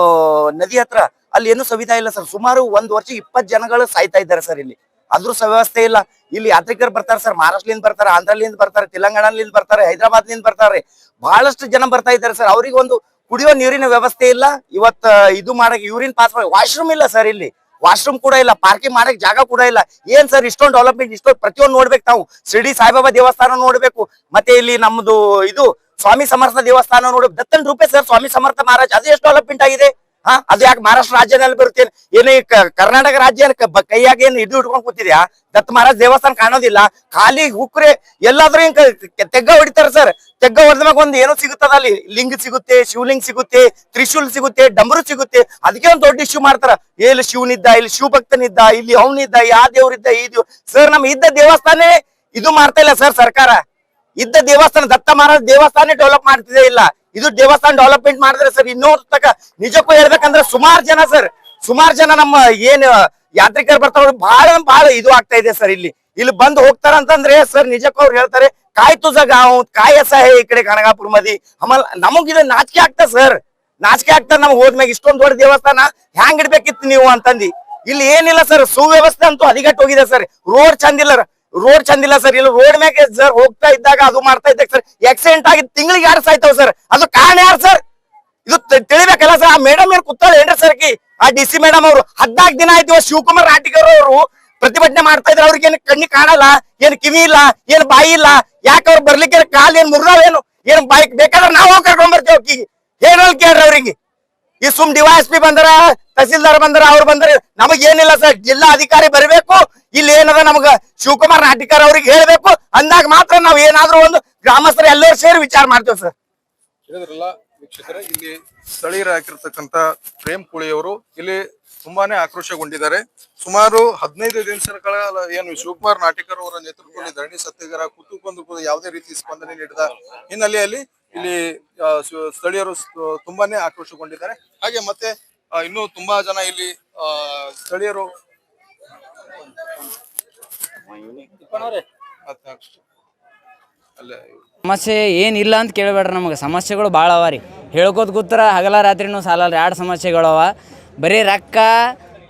ನದಿ ಹತ್ರ ಅಲ್ಲಿ ಏನು ಸುವಿಧಾ ಇಲ್ಲ ಸರ್. ಸುಮಾರು 1 ವರ್ಷ 20 ಜನಗಳು ಸಾಯ್ತಾ ಇದ್ದಾರೆ ಸರ್. ಇಲ್ಲಿ ಅದ್ರ ವ್ಯವಸ್ಥೆ ಇಲ್ಲ. ಇಲ್ಲಿ ಯಾತ್ರಿಕರು ಬರ್ತಾರೆ ಸರ್, ಮಹಾರಾಷ್ಟ್ರಲಿಂದ ಬರ್ತಾರೆ, ಆಂಧ್ರಲಿಂದ ಬರ್ತಾರೆ, ತೆಲಂಗಾಣಲಿಂದ ಬರ್ತಾರೆ, ಹೈದರಾಬಾದ್ಲಿಂದ ಬರ್ತಾರೆ, ಬಹಳಷ್ಟು ಜನ ಬರ್ತಾ ಇದ್ದಾರೆ ಸರ್. ಅವ್ರಿಗೆ ಒಂದು ಕುಡಿಯೋ ನೀರಿನ ವ್ಯವಸ್ಥೆ ಇಲ್ಲ. ಇವತ್ತ ಇದು ಮಾಡಕ್ ಯೂರಿನ್ ಪಾಸ್ ವಾಶ್ರೂಮ್ ಇಲ್ಲ ಸರ್. ಇಲ್ಲಿ ವಾಶ್ರೂಮ್ ಕೂಡ ಇಲ್ಲ, ಪಾರ್ಕಿಂಗ್ ಮಾಡಕ್ ಜಾಗ ಕೂಡ ಇಲ್ಲ. ಏನ್ ಸರ್ ಇಷ್ಟೊಂದು ಡೆವಲಪ್ಮೆಂಟ್, ಇಷ್ಟೊಂದು ಪ್ರತಿಯೊಂದು ನೋಡ್ಬೇಕು ನಾವು. ಶಿರ್ಡಿ ಸಾಯಿಬಾಬಾ ದೇವಸ್ಥಾನ ನೋಡ್ಬೇಕು, ಮತ್ತೆ ಇಲ್ಲಿ ನಮ್ದು ಇದು ಸ್ವಾಮಿ ಸಮರ್ಥ ದೇವಸ್ಥಾನ ನೋಡ್ಬೇಕು. ದತ್ತನ್ ರೂಪೇ ಸರ್ ಸ್ವಾಮಿ ಸಮರ್ಥ ಮಹಾರಾಜ್, ಅದು ಎಷ್ಟು ಡೆವಲಪ್ಮೆಂಟ್ ಆಗಿದೆ. ಅದು ಯಾಕೆ ಮಹಾರಾಷ್ಟ್ರ ರಾಜ್ಯದಲ್ಲಿ ಬರುತ್ತೇನೆ, ಏನು ಕರ್ನಾಟಕ ರಾಜ್ಯ ಕೈಯಾಗ ಏನು ಇದು ಇಟ್ಕೊಂಡ್ ಕೂತಿದ್ಯಾ? ದತ್ತ ಮಹಾರಾಜ್ ದೇವಸ್ಥಾನ ಕಾಣೋದಿಲ್ಲ, ಖಾಲಿ ಹುಕ್ರೆ ಎಲ್ಲಾದ್ರೂ ಹಿಂಗ ತೆಗ್ಗ ಹೊಡಿತಾರೆ ಸರ್. ತೆಗ್ಗ ಹೊಡೆದ್ಮ್ಯಾಗ ಒಂದ್ ಏನೋ ಸಿಗುತ್ತದ, ಅಲ್ಲಿ ಲಿಂಗ ಸಿಗುತ್ತೆ, ಶಿವಲಿಂಗ ಸಿಗುತ್ತೆ, ತ್ರಿಶೂಲ್ ಸಿಗುತ್ತೆ, ಡಂಬರು ಸಿಗುತ್ತೆ. ಅದಕ್ಕೆ ಒಂದು ದೊಡ್ಡ ಇಶ್ಯೂ ಮಾಡ್ತಾರ. ಇಲ್ಲಿ ಶಿವನಿದ್ದ, ಇಲ್ಲಿ ಶಿವಭಕ್ತನಿದ್ದ, ಇಲ್ಲಿ ಅವನಿದ್ದ, ಯಾ ದೇವ್ರಿದ್ದ, ಈ ದೇವ್ ಸರ್ ನಮ್ ಇದ್ದ ದೇವಸ್ಥಾನ ಇದು ಮಾಡ್ತಾ ಇಲ್ಲ ಸರ್ ಸರ್ಕಾರ. ಇದ್ದ ದೇವಸ್ಥಾನ ದತ್ತ ಮಹಾರಾಜ್ ದೇವಸ್ಥಾನ ಡೆವಲಪ್ ಮಾಡ್ತಿದೆ ಇಲ್ಲ. ಇದು ದೇವಸ್ಥಾನ ಡೆವಲಪ್ಮೆಂಟ್ ಮಾಡಿದ್ರೆ ಸರ್ ಇನ್ನೂ ತಕ ನಿಜಕ್ಕೂ ಹೇಳ್ಬೇಕಂದ್ರೆ ಸುಮಾರು ಜನ ಸರ್, ಸುಮಾರು ಜನ ನಮ್ಮ ಏನ್ ಯಾತ್ರಿಕರು ಬರ್ತಾವ ಬಹಳ ಇದು ಆಗ್ತಾ ಇದೆ ಸರ್. ಇಲ್ಲಿ ಇಲ್ಲಿ ಬಂದು ಹೋಗ್ತಾರ ಅಂತಂದ್ರೆ ಸರ್ ನಿಜಕ್ಕೂ ಅವ್ರು ಹೇಳ್ತಾರೆ काय तुझं गाव काय असं आहे इकडे गणगापूर मध्ये आम्हाला ನಮಗ್ ಇದು ನಾಚಿಕೆ ಆಗ್ತದ ಸರ್ ನಾಚಿಕೆ ಆಗ್ತದ ನಮ್ಗೆ ಹೋದ್ಮ್ಯಾಗ ಇಷ್ಟೊಂದು ದೊಡ್ಡ ದೇವಸ್ಥಾನ ಹ್ಯಾಂಗ್ ಇಡ್ಬೇಕಿತ್ತು ನೀವು ಅಂತಂದಿ ಇಲ್ಲಿ ಏನಿಲ್ಲ ಸರ್ ಸುವ್ಯವಸ್ಥೆ ಅಂತೂ ಹದಿಗಟ್ಟು ಹೋಗಿದೆ ಸರ್ ರೋಡ್ ಚಂದಿಲ್ಲ ಸರ್ ಇಲ್ಲಿ ರೋಡ್ ಮ್ಯಾಗೆ ಸರ್ ಹೋಗ್ತಾ ಇದ್ದಾಗ ಅದು ಮಾಡ್ತಾ ಇದ್ದಾಗ ಸರ್ ಆಕ್ಸಿಡೆಂಟ್ ಆಗಿ ತಿಂಗಳಿಗೆ 2 ಸಾಯ್ತಾವ್ ಸರ್ ಅದು ಕಾರಣ ಯಾರು ಸರ್ ಇದು ತಿಳಿಬೇಕಲ್ಲ ಸರ್ ಆ ಮೇಡಮ್ ಏನ್ ಕೂತಾಳೆ ಏನ್ರಿ ಸರ್ ಆ ಡಿ ಸಿ ಮೇಡಮ್ ಅವರು 14 ದಿನ ಆಯ್ತು ಶಿವಕುಮಾರ್ ರಾಟಿಗರ್ ಅವರು ಪ್ರತಿಭಟನೆ ಮಾಡ್ತಾ ಇದ್ರೆ ಅವ್ರಿಗೆ ಏನ್ ಕಣ್ಣಿ ಕಾಣಲ್ಲ ಏನ್ ಕಿವಿ ಇಲ್ಲ ಏನ್ ಬಾಯಿ ಇಲ್ಲ ಯಾಕೆ ಅವ್ರು ಬರ್ಲಿಕ್ಕೆ ಕಾಲ್ ಏನ್ ಮುರ್ದಾವೇನು ಏನ್ ಬೈಕ್ ಬೇಕಾದ್ರೆ ನಾವು ಕರ್ಕೊಂಡ್ ಬರ್ತೇವೆ ಅಕ್ಕಿಗೆ ಹೇಳಲ್ ಕೇಳ್ರಿ ಅವ್ರಿಗೆ ಈ ಸುಮ್ ಡಿವೈಎಸ್ಪಿ ಬಂದರ ತಹಸೀಲ್ದಾರ್ ಬಂದರ ಅವ್ರು ಬಂದ್ರೆ ನಮಗ್ ಏನಿಲ್ಲ ಸರ್ ಜಿಲ್ಲಾ ಅಧಿಕಾರಿ ಬರಬೇಕು ಇಲ್ಲಿ ಏನದ ನಮಗ ಶಿವಕುಮಾರ್ ನಾಟಿಕರ್ ಅವ್ರಿಗೆ ಹೇಳ್ಬೇಕು ಅಂದಾಗ ಮಾತ್ರ ನಾವ್ ಏನಾದ್ರೂ ಒಂದು ಗ್ರಾಮಸ್ಥರು ಎಲ್ಲರೂ ಸೇರಿ ವಿಚಾರ ಮಾಡ್ತೇವೆ ಸರ್. ಹೇಳಿದ್ರಲ್ಲ ವೀಕ್ಷಕರೇ, ಇಲ್ಲಿ ಸ್ಥಳೀಯರಾಗಿರ್ತಕ್ಕಂತ ಪ್ರೇಮ್ ಕುಳಿಯವರು ಇಲ್ಲಿ ತುಂಬಾನೇ ಆಕ್ರೋಶಗೊಂಡಿದ್ದಾರೆ. ಸುಮಾರು 15 ದಿವಸಗಳ ಕಾಲ ಏನು ಶಿವಕುಮಾರ್ ನಾಟಿಕರ್ ಅವರ ನೇತೃತ್ವದಲ್ಲಿ ಧರಣಿ ಸತ್ಯಾಗ್ರಹ ಕೂತುಕೊಂಡು ಯಾವುದೇ ರೀತಿ ಸ್ಪಂದನೆ ನೀಡಿದ ಹಿನ್ನೆಲೆಯಲ್ಲಿ ಇಲ್ಲಿ ಸ್ಥಳೀಯರು ತುಂಬಾನೇ ಆಕ್ರೋಶಗೊಂಡಿದ್ದಾರೆ. ಹಾಗೆ ಮತ್ತೆ ಇನ್ನೂ ತುಂಬಾ ಜನ ಇಲ್ಲಿ ಸ್ಥಳೀಯರು ಸಮಸ್ಯೆ ಏನಿಲ್ಲ ಅಂತ ಕೇಳಬೇಡ್ರಿ, ನಮಗೆ ಸಮಸ್ಯೆಗಳು ಭಾಳ ಅವ ರೀ. ಹೇಳ್ಕೋತ ಕೂತ್ರ ಹಗಲ ರಾತ್ರಿನೂ ಸಾಲಲ್ಲ. 2 ಸಮಸ್ಯೆಗಳವ. ಬರೀ ರೊಕ್ಕ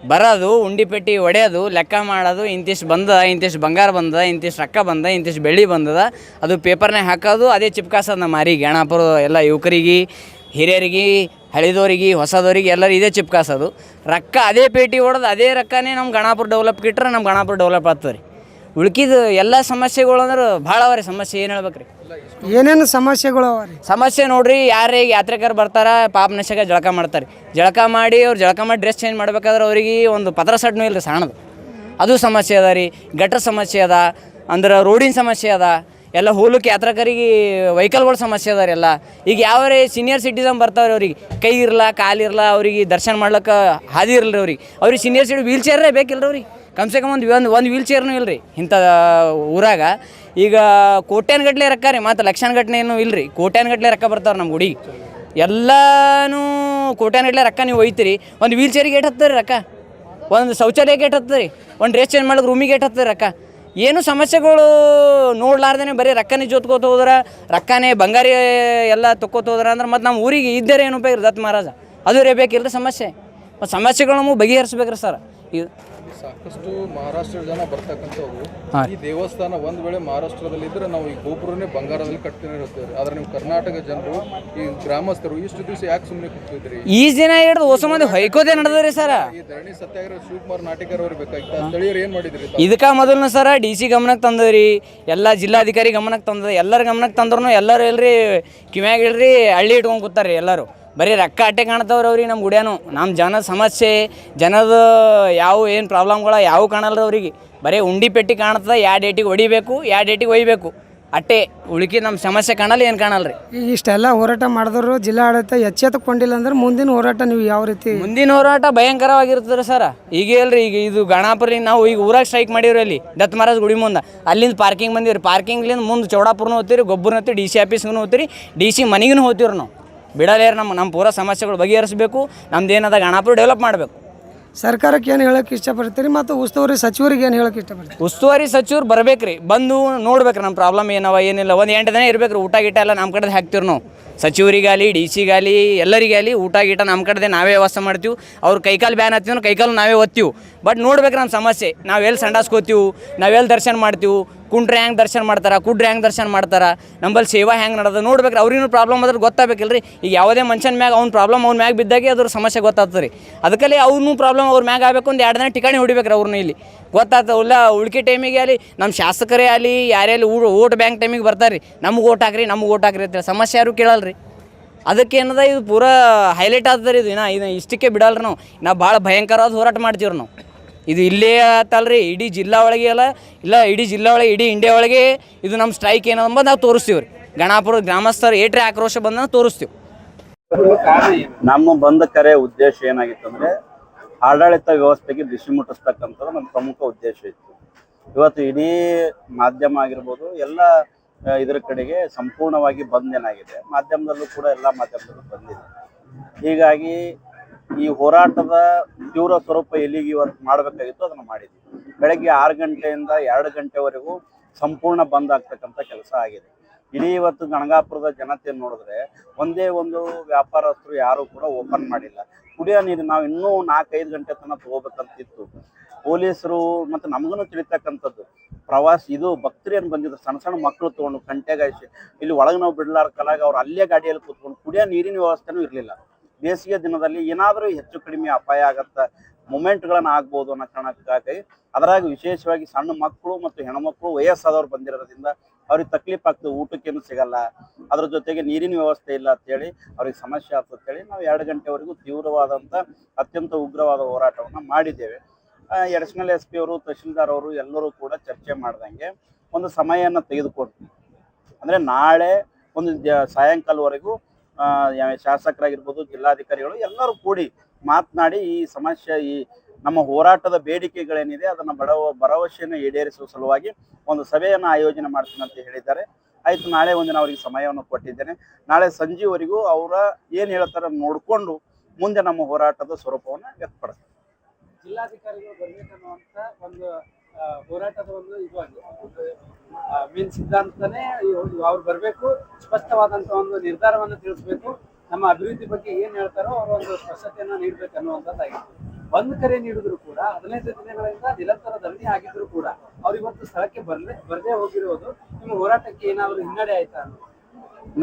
ಬರೋದು, ಉಂಡಿ ಪೆಟ್ಟಿ ಹೊಡೆಯೋದು, ಲೆಕ್ಕ ಮಾಡೋದು, ಇಂತಿಷ್ಟು ಬಂದದ, ಇಂತಿಷ್ಟು ಬಂಗಾರ ಬಂದದ, ಇಂತಿಷ್ಟು ರೊಕ್ಕ ಬಂದ, ಇಂತಿಷ್ಟು ಬೆಳ್ಳಿ ಬಂದದ, ಅದು ಪೇಪರ್ನಾಗ ಹಾಕೋದು, ಅದೇ ಚಿಪ್ಕಾಸದ ನಮ್ಮ ಮಾರಿಗೆ ಗಣಪುರ ಎಲ್ಲ ಯುವಕರಿಗೆ, ಹಿರಿಯರಿಗೆ, ಹಳಿದೋರಿಗೆ, ಹೊಸದವ್ರಿಗೆ ಎಲ್ಲರೂ ಇದೇ ಚಿಪ್ಕಾಸೋದು. ರೊಕ್ಕ ಅದೇ ಪೇಟಿ ಹೊಡೆದು ಅದೇ ರೊಕ್ಕನೇ ನಮ್ಮ ಗಣಪುರ ಡೆವಲಪ್ ಇಟ್ರೆ ನಮ್ಮ ಗಣಪುರ ಡೆವಲಪ್ ಆಗ್ತದೆ ರೀ. ಉಳ್ಕಿದ ಎಲ್ಲ ಸಮಸ್ಯೆಗಳು ಅಂದ್ರೆ ಭಾಳ ಅವ ರೀ. ಸಮಸ್ಯೆ ಏನು ಹೇಳ್ಬೇಕು ರೀ? ಏನೇನು ಸಮಸ್ಯೆಗಳು ಅವ ರೀ? ಸಮಸ್ಯೆ ನೋಡ್ರಿ, ಯಾರೇ ಯಾತ್ರಿಕರು ಬರ್ತಾರ ಪಾಪ ನಶೆಗೆ ಜಳಕ ಮಾಡ್ತಾರೆ. ಜಳಕ ಮಾಡಿ ಡ್ರೆಸ್ ಚೇಂಜ್ ಮಾಡ್ಬೇಕಾದ್ರೆ ಅವ್ರಿಗೆ ಒಂದು ಪತ್ರ ಸಡ್ನೂ ಇಲ್ಲ ರೀ ಸಣ್ಣದು, ಅದು ಸಮಸ್ಯೆ ಅದ ರೀ. ಗಟ್ರ ಸಮಸ್ಯೆ ಅದ, ಅಂದ್ರೆ ರೋಡಿನ ಸಮಸ್ಯೆ ಅದ, ಎಲ್ಲ ಹೋಲಕ್ಕೆ ಯಾತ್ರಿಕರಿಗೆ ವೆಹಿಕಲ್ಗಳ ಸಮಸ್ಯೆ ಅದ ರೀ ಎಲ್ಲ. ಈಗ ಯಾವ ರೀ ಸೀನಿಯರ್ ಸಿಟಿಸನ್ ಬರ್ತಾವ್ರಿ, ಅವ್ರಿಗೆ ಕೈ ಇರಲ್ಲ ಕಾಲಿರಲ್ಲ, ಅವ್ರಿಗೆ ದರ್ಶನ ಮಾಡ್ಲಿಕ್ಕೆ ಹಾದಿ ಇರಲ್ಲ ರೀ. ಅವ್ರಿಗೆ ಸೀನಿಯರ್ ಸಿಟಿ ವೀಲ್ ಚೇರೇ ಬೇಕಿಲ್ಲ ರೀ. ಕಮ್ಸೆ ಕಮ್ ಒಂದು ವೀಲ್ ಚೇರ್ನೂ ಇಲ್ಲ ರೀ ಇಂಥ ಊರಾಗ. ಈಗ ಕೋಟ್ಯಾನ್ಗಟ್ಲೆ ರೊಕ್ಕ ರೀ, ಮತ್ತು ಲಕ್ಷಾನ್ಗಟ್ಲೆ ಏನೂ ಇಲ್ಲ ರೀ, ಕೋಟ್ಯಾನ್ಗಟ್ಲೆ ರೊಕ್ಕ ಬರ್ತಾವೆ ನಮ್ಮ ಗುಡಿಗೆ. ಎಲ್ಲನೂ ಕೋಟ್ಯಾನ್ಗಟ್ಲೆ ರೊಕ್ಕ ನೀವು ಒಯ್ತೀರಿ. ಒಂದು ವೀಲ್ ಚೇರಿಗೆ ಏಟ್ ಹತ್ತದ ರೀ ರೊಕ್ಕ, ಒಂದು ಶೌಚಾಲಯಕ್ಕೆ ಏಟ್ ಹತ್ತದ ರೀ, ಒಂದು ಡ್ರೆಸ್ ಚೇಂಜ್ ಮಾಡೋದು ರೂಮಿಗೆ ಏಟ್ ಹತ್ತದ ರೊಕ್ಕ. ಏನು ಸಮಸ್ಯೆಗಳು ನೋಡ್ಲಾರ್ದೇ ಬರೀ ರೊಕ್ಕನೇ ಜೋತ್ಕೋತ ಹೋದ್ರೆ, ರೊಕ್ಕನೇ ಬಂಗಾರಿ ಎಲ್ಲ ತೊಕ್ಕೋತ ಹೋದ್ರೆ ಅಂದ್ರೆ ಮತ್ತು ನಮ್ಮ ಊರಿಗೆ ಇದ್ದರೆ ಏನು ಉಪಯೋಗ ರೀ? ದತ್ತ ಮಹಾರಾಜ ಅದು ಬೇಕಿಲ್ಲ ಸಮಸ್ಯೆ. ಮತ್ತು ಸಮಸ್ಯೆಗಳು ನಮಗೆ ಬಗೆಹರಿಸ್ಬೇಕ್ರಿ ಸರ್. ಇದು ಸಾಕಷ್ಟು ಮಹಾರಾಷ್ಟ್ರ ಜನ ಬರ್ತಕ್ಕಂಥವ್ರು ಈ ದೇವಸ್ಥಾನ ಒಂದ್ ವೇಳೆ ಮಹಾರಾಷ್ಟ್ರದಲ್ಲಿ ಇದ್ರೆ ನಾವು ಈ ಗೋಪುರನೇ ಬಂಗಾರದಲ್ಲಿ ಕಟ್ಟಿರ್ತೇವೆ. ಆದ್ರೆ ನೀವು ಕರ್ನಾಟಕ ಜನರು, ಈ ಗ್ರಾಮಸ್ಥರು ಇಷ್ಟು ದಿವಸ ಯಾಕೆ ಸುಮ್ಮನೆ ಕೂತಿದ್ರಿ? ಈ ದಿನ ಹಿಡಿದು ಹೊಸ ಮಂದಿ ಹೊಯ್ಕೋದೇ ನಡೆದ್ರಿ ಸರ್. ಈ ಧರಣಿ ಸತ್ಯಾಗ್ರಹ ಶಿವಕುಮಾರ್ ನಾಟಿಕರ್ ಅವ್ರು ಬೇಕಾಗಿತ್ತು, ಸ್ಥಳೀಯರು ಏನ್ ಮಾಡಿದ್ರಿ? ಇದಕ್ಕ ಮೊದಲು ಸರ DC ಗಮನಕ್ಕೆ ತಂದ್ರಿ, ಎಲ್ಲ ಜಿಲ್ಲಾಧಿಕಾರಿ ಗಮನಕ್ಕೆ ತಂದ, ಎಲ್ಲರ ಗಮನಕ್ಕೆ ತಂದ್ರು ಎಲ್ಲರೂ ಎಲ್ರಿ ಕಿವ್ಯಾಗ ಇಲ್ರಿ ಹಳ್ಳಿ ಇಟ್ಕೊಂಡು ಕೂತಾರ್ರಿ. ಎಲ್ಲರೂ ಬರೀ ರೊಕ್ಕ ಅಟ್ಟೆ ಕಾಣ್ತಾವ್ರಿ ಅವ್ರಿಗೆ. ನಮ್ಮ ಗುಡಿಯಾನು ನಮ್ಮ ಜನದ ಸಮಸ್ಯೆ, ಜನದ ಯಾವ ಏನು ಪ್ರಾಬ್ಲಮ್ಗಳ ಯಾವ ಕಾಣಲ್ರಿ ಅವ್ರಿಗೆ. ಬರೀ ಉಂಡಿ ಪೆಟ್ಟಿ ಕಾಣ್ತದೆ, ಯಾವ ಡೇಟಿಗೆ ಹೊಡಿಬೇಕು, ಯಾವ ಡೇಟಿಗೆ ಒಯ್ಬೇಕು ಅಟ್ಟೆ. ಉಳ್ಕಿ ನಮ್ಮ ಸಮಸ್ಯೆ ಕಾಣಲ್ಲ, ಏನು ಕಾಣಲ್ರಿ. ಇಷ್ಟೆಲ್ಲ ಹೋರಾಟ ಮಾಡಿದ್ರು ಜಿಲ್ಲಾಡಳಿತ ಎಚ್ಚೆತ್ತುಕೊಂಡಿಲ್ಲ ಅಂದ್ರೆ ಮುಂದಿನ ಹೋರಾಟ ನೀವು ಯಾವ ರೀತಿ? ಮುಂದಿನ ಹೋರಾಟ ಭಯಂಕರವಾಗಿರ್ತದೆ ಸರ್. ಈಗ ಅಲ್ರಿ, ಈಗ ಇದು ಗಣಾಪುರ ನಾವು ಈಗ ಊರಾಗ ಸ್ಟ್ರೈಕ್ ಮಾಡಿವ್ರಿ ಅಲ್ಲಿ ದತ್ತ ಮಹಾರಾಜ್ ಗುಡಿ ಮುಂದೆ. ಅಲ್ಲಿಂದ ಪಾರ್ಕಿಂಗ್ ಬಂದಿವ್ರಿ, ಪಾರ್ಕಿಂಗ್ಲಿಂದ ಮುಂದೆ ಚೌಡಾಪುರನೂ ಹೋಗ್ತೀರಿ, ಗೊಬ್ಬರನೂ ಹೋಗ್ತೀವಿ, DC ಆಫೀಸ್ಗೂ ಹೋಗ್ತೀರಿ, DC ಮನೆಗೂ ಹೋಗ್ತೀವ್ರಿ ನಾವು. ಬಿಡಲೇರು ನಮ್ಮ ಪೂರ ಸಮಸ್ಯೆಗಳು ಬಗೆಹರಿಸಬೇಕು. ನಮ್ದು ಏನದ ಗಣಾಪುರ ಡೆವಲಪ್ ಮಾಡಬೇಕು. ಸರ್ಕಾರಕ್ಕೆ ಏನು ಹೇಳಕ್ಕೆ ಇಷ್ಟಪಡ್ತೀರಿ ಮತ್ತು ಉಸ್ತುವಾರಿ ಸಚಿವರಿಗೆ ಏನು ಹೇಳಕ್ಕೆ ಇಷ್ಟಪಡ್ತೀರಿ? ಉಸ್ತುವಾರಿ ಸಚಿವರು ಬರ್ಬೇಕ್ರಿ, ಬಂದು ನೋಡ್ಬೇಕ್ರಿ ನಮ್ಮ ಪ್ರಾಬ್ಲಮ್ ಏನವ ಏನಿಲ್ಲ. ಒಂದು 8 ದಿನ ಇರ್ಬೇಕ್ರಿ. ಊಟ ಗೀಟ ಎಲ್ಲ ನಮ್ಮ ಕಡೆ ಹಾಕ್ತೀವಿ ನಾವು. ಸಚಿವರಿಗಾಲಿ DC-ಗಾಲಿ ಎಲ್ಲರಿಗಾಲಿ ಊಟ ಗೀಟ ನಮ್ಮ ಕಡೆ ನಾವೇ ವ್ಯವಸ್ಥೆ ಮಾಡ್ತೀವಿ. ಅವ್ರು ಕೈಕಾಲು ಬ್ಯಾನ್ ಹತ್ತಿದ್ರು ಕೈಕಾಲು ನಾವೇ ಒತ್ತೀವಿ. ಬಟ್ ನೋಡ್ಬೇಕ್ರಿ ನಮ್ಮ ಸಮಸ್ಯೆ. ನಾವೆಲ್ಲಿ ಸಂಡಾಸ್ಕೋತೀವಿ, ನಾವೆಲ್ಲಿ ದರ್ಶನ ಮಾಡ್ತೀವಿ, ಕುಂಡ್ರೆ ಹೆಂಗೆ ದರ್ಶನ ಮಾಡ್ತಾರೆ, ಕುಡ್ರೆ ಹೆಂಗೆ ದರ್ಶನ ಮಾಡ್ತಾರೆ, ನಮ್ಮಲ್ಲಿ ಸೇವಾ ಹೆಂಗೆ ನಡೆದು ನೋಡ್ಬೇಕ್ರಿ. ಅವ್ರಿಗೂ ಪ್ರಾಬ್ಲಮ್ ಅದ್ರ ಗೊತ್ತಾಗಬೇಕಿಲ್ಲ ರೀ. ಈಗ ಯಾವುದೇ ಮನುಷ್ಯನ ಮ್ಯಾಗ ಅವ್ನ ಪ್ರಾಬ್ಲಮ್ ಅವ್ನ ಮ್ಯಾಗ ಬಿದ್ದಾಗೆ ಅದ್ರ ಸಮಸ್ಯೆ ಗೊತ್ತಾಗ್ತದೆ ರೀ. ಅದಕ್ಕಲ್ಲಿ ಅವ್ನು ಪ್ರಾಬ್ಲಮ್ ಅವ್ರ ಮ್ಯಾಗ ಆಗಬೇಕು. ಒಂದು 2 ದಿನ ಠಿಕಾಣಿ ಹೊಡಿಬೇಕ್ರಿ ಅವ್ರನ್ನ ಇಲ್ಲಿ ಗೊತ್ತಾಗ್ತವಲ್ಲ. ಉಳ್ಕೆ ಟೈಮಿಗೆ ಅಲ್ಲಿ ನಮ್ಮ ಶಾಸಕರೇ ಅಲ್ಲಿ ಯಾರೇ ಅಲ್ಲಿ ಓಟ್ ಬ್ಯಾಂಕ್ ಟೈಮಿಗೆ ಬರ್ತಾರೆ ರೀ, ನಮ್ಗೆ ಓಟ್ ಹಾಕ್ರಿ, ನಮ್ಗೆ ಓಟ್ ಹಾಕ್ರಿ ಅಂತ ಸಮಸ್ಯೆ ಯಾರು ಕೇಳಲ್ರಿ. ಅದಕ್ಕೆ ಏನದ ಇದು ಪೂರಾ ಹೈಲೈಟ್ ಆಗ್ತದೆ ರೀ. ಇದು ಇಷ್ಟಕ್ಕೆ ಬಿಡಲ್ರಿ ನಾವು ಭಾಳ ಭಯಂಕರವಾದ ಹೋರಾಟ ಮಾಡ್ತೀವ್ರಿ ನಾವು. ಇದು ಇಲ್ಲೇ ಆತಲ್ರಿ, ಇಡೀ ಜಿಲ್ಲಾ ಒಳಗೆ ಅಲ್ಲ, ಇಲ್ಲ ಇಡೀ ಜಿಲ್ಲಾ ಒಳಗೆ, ಇಡೀ ಇಂಡಿಯಾ ಒಳಗೆ ಇದು ನಮ್ಮ ಸ್ಟ್ರೈಕ್ ಏನಂಬ ನಾವು ತೋರಿಸ್ತೀವಿ ರೀ. ಗಣಾಪುರ ಗ್ರಾಮಸ್ಥರು ಏಟ್ರೆ ಆಕ್ರೋಶ ಬಂದ ತೋರಿಸ್ತೀವಿ. ನಮ್ಮ ಬಂದ ಕರೆ ಉದ್ದೇಶ ಏನಾಗಿತ್ತು ಅಂದ್ರೆ ಆಡಳಿತ ವ್ಯವಸ್ಥೆಗೆ ಬಿಸಿ ಮುಟ್ಟಿಸ್ತಕ್ಕಂಥದ್ದು ನಮ್ಮ ಪ್ರಮುಖ ಉದ್ದೇಶ ಇತ್ತು. ಇವತ್ತು ಇಡೀ ಮಾಧ್ಯಮ ಆಗಿರ್ಬೋದು ಎಲ್ಲ ಇದರ ಕಡೆಗೆ ಸಂಪೂರ್ಣವಾಗಿ ಬಂದ್ ಏನಾಗಿದೆ. ಮಾಧ್ಯಮದಲ್ಲೂ ಕೂಡ ಎಲ್ಲ ಮಾಧ್ಯಮದಲ್ಲೂ ಬಂದಿದೆ. ಹೀಗಾಗಿ ಈ ಹೋರಾಟದ ತೀವ್ರ ಸ್ವರೂಪ ಎಲ್ಲಿಗೆ ಇವತ್ತು ಮಾಡಬೇಕಾಗಿತ್ತು ಅದನ್ನು ಮಾಡಿದ್ವಿ. ಬೆಳಗ್ಗೆ 6 ಗಂಟೆಯಿಂದ 2 ಗಂಟೆವರೆಗೂ ಸಂಪೂರ್ಣ ಬಂದ್ ಆಗ್ತಕ್ಕಂಥ ಕೆಲಸ ಆಗಿದೆ. ಇಡೀ ಇವತ್ತು ಗಣಗಾಪುರದ ಜನತೆ ನೋಡಿದ್ರೆ ಒಂದೇ ಒಂದು ವ್ಯಾಪಾರಸ್ಥರು ಯಾರು ಕೂಡ ಓಪನ್ ಮಾಡಿಲ್ಲ. ಕುಡಿಯೋ ನೀರು ನಾವು ಇನ್ನೂ 4-5 ಗಂಟೆ ತನಕ ತಗೋಬೇಕಂತಿತ್ತು. ಪೊಲೀಸರು ಮತ್ತು ನಮಗೂ ತಿಳಿತಕ್ಕಂಥದ್ದು ಇದು ಭಕ್ತರು ಏನು ಬಂದಿದ್ರು, ಸಣ್ಣ ಸಣ್ಣ ಮಕ್ಕಳು ತೊಗೊಂಡು ಕಂಟೆಗಾಯಿಸಿ ಇಲ್ಲಿ ಒಳಗೆ ನಾವು ಬಿಡ್ಲಾರ ಕಲಾಗ ಅವ್ರು ಅಲ್ಲೇ ಗಾಡಿಯಲ್ಲಿ ಕೂತ್ಕೊಂಡು ಕುಡಿಯೋ ನೀರಿನ ವ್ಯವಸ್ಥೆನೂ ಇರಲಿಲ್ಲ. ಬೇಸಿಗೆ ದಿನದಲ್ಲಿ ಏನಾದರೂ ಹೆಚ್ಚು ಕಡಿಮೆ ಅಪಾಯ ಆಗತ್ತ ಮೂಮೆಂಟ್ಗಳನ್ನ ಆಗ್ಬೋದು ಅನ್ನೋ ಕಾರಣಕ್ಕಾಗಿ ಅದರಾಗ ವಿಶೇಷವಾಗಿ ಸಣ್ಣ ಮಕ್ಕಳು ಮತ್ತು ಹೆಣ್ಮಕ್ಳು ವಯಸ್ಸಾದವ್ರು ಬಂದಿರೋದ್ರಿಂದ ಅವ್ರಿಗೆ ತಕ್ಲೀಫ್ ಆಗ್ತದೆ, ಊಟಕ್ಕೇನು ಸಿಗಲ್ಲ, ಅದ್ರ ಜೊತೆಗೆ ನೀರಿನ ವ್ಯವಸ್ಥೆ ಇಲ್ಲ ಅಂತೇಳಿ ಅವ್ರಿಗೆ ಸಮಸ್ಯೆ ಆಗ್ತದೆ ಅಂತೇಳಿ ನಾವು 2 ಗಂಟೆವರೆಗೂ ತೀವ್ರವಾದಂಥ ಅತ್ಯಂತ ಉಗ್ರವಾದ ಹೋರಾಟವನ್ನು ಮಾಡಿದ್ದೇವೆ. ಅಡಿಷನಲ್ SP ಅವರು, ತಹಶೀಲ್ದಾರ್ ಅವರು ಎಲ್ಲರೂ ಕೂಡ ಚರ್ಚೆ ಮಾಡ್ದಂಗೆ ಒಂದು ಸಮಯವನ್ನು ತೆಗೆದುಕೊಂಡು, ಅಂದರೆ ನಾಳೆ ಒಂದು ಸಾಯಂಕಾಲವರೆಗೂ ಶಾಸಕರಾಗಿರ್ಬೋದು, ಜಿಲ್ಲಾಧಿಕಾರಿಗಳು ಎಲ್ಲರೂ ಕೂಡಿ ಮಾತನಾಡಿ ಈ ಸಮಸ್ಯೆ, ಈ ನಮ್ಮ ಹೋರಾಟದ ಬೇಡಿಕೆಗಳೇನಿದೆ ಅದನ್ನು ಭರವಸೆಯನ್ನು ಈಡೇರಿಸುವ ಸಲುವಾಗಿ ಒಂದು ಸಭೆಯನ್ನು ಆಯೋಜನೆ ಮಾಡ್ತೀನಿ ಅಂತ ಹೇಳಿದ್ದಾರೆ. ಆಯಿತು, ನಾಳೆ ಒಂದಿನ ಅವರಿಗೆ ಸಮಯವನ್ನು ಕೊಟ್ಟಿದ್ದೇನೆ. ನಾಳೆ ಸಂಜೆವರೆಗೂ ಅವರ ಏನು ಹೇಳ್ತಾರೆ ನೋಡಿಕೊಂಡು ಮುಂದೆ ನಮ್ಮ ಹೋರಾಟದ ಸ್ವರೂಪವನ್ನು ವ್ಯಕ್ತಪಡಿಸ್ತಾರೆ. ಜಿಲ್ಲಾಧಿಕಾರಿಗಳು ಬರ್ಬೇಕನ್ನುವಂತ ಒಂದು ಹೋರಾಟದ ಒಂದು ಮೇನ್ ಸಿದ್ಧಾಂತನೇ ಅವ್ರು ಬರಬೇಕು, ಸ್ಪಷ್ಟವಾದಂತ ಒಂದು ನಿರ್ಧಾರವನ್ನು ತಿಳಿಸ್ಬೇಕು, ನಮ್ಮ ಅಭಿವೃದ್ಧಿ ಬಗ್ಗೆ ಏನ್ ಹೇಳ್ತಾರೋ ಅವ್ರ ಒಂದು ಸ್ಪಷ್ಟತೆಯನ್ನ ನೀಡ್ಬೇಕು ಅನ್ನುವಂಥದ್ದಾಗಿತ್ತು. ಒಂದು ಕರೆ ನೀಡಿದ್ರು ಕೂಡ 15 ದಿನಗಳಿಂದ ನಿರಂತರ ಧರಣಿ ಆಗಿದ್ರು ಕೂಡ ಅವ್ರು ಇವತ್ತು ಸ್ಥಳಕ್ಕೆ ಬರ್ದೇ ಹೋಗಿರೋದು ನಿಮ್ಮ ಹೋರಾಟಕ್ಕೆ ಏನಾದ್ರು ಹಿನ್ನಡೆ ಆಯ್ತಾ?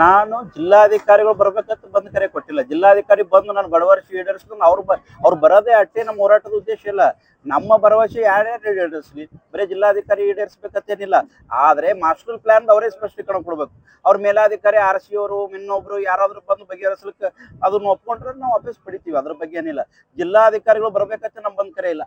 ನಾನು ಜಿಲ್ಲಾಧಿಕಾರಿಗಳು ಬರ್ಬೇಕಂತ ಬಂದ್ ಕರೆ ಕೊಟ್ಟಿಲ್ಲ. ಜಿಲ್ಲಾಧಿಕಾರಿ ಬಂದು ನಾನು ಭರವಸೆ ಈಡೇರಿಸ್ಕೊಂಡು ಅವ್ರು ಬರೋದೇ ಅಟ್ಟೆ ನಮ್ಮ ಹೋರಾಟದ ಉದ್ದೇಶ ಇಲ್ಲ. ನಮ್ಮ ಭರವಸೆ ಯಾರ್ಯಾರು ಈಡೇರಿಸ್ಲಿ, ಬರೀ ಜಿಲ್ಲಾಧಿಕಾರಿ ಈಡೇರಿಸ್ಬೇಕಂತೇನಿಲ್ಲ. ಆದ್ರೆ ಮಾಸ್ಟರ್ ಪ್ಲಾನ್ ಅವರೇ ಸ್ಪಷ್ಟೀಕರಣ ಕೊಡ್ಬೇಕು. ಅವ್ರ ಮೇಲಾಧಿಕಾರಿ RC ಅವರು ಇನ್ನೊಬ್ರು ಯಾರಾದ್ರೂ ಬಂದು ಬಗೆಹರಿಸ್ಲಿಕ್ಕೆ ಅದನ್ನ ಒಪ್ಕೊಂಡ್ರೆ ನಾವು ವಾಪಸ್ ಪಡಿತೀವಿ, ಅದ್ರ ಬಗ್ಗೆ ಏನಿಲ್ಲ. ಜಿಲ್ಲಾಧಿಕಾರಿಗಳು ಬರ್ಬೇಕಂತ ನಮ್ ಬಂದ್ ಕರೆ ಇಲ್ಲ.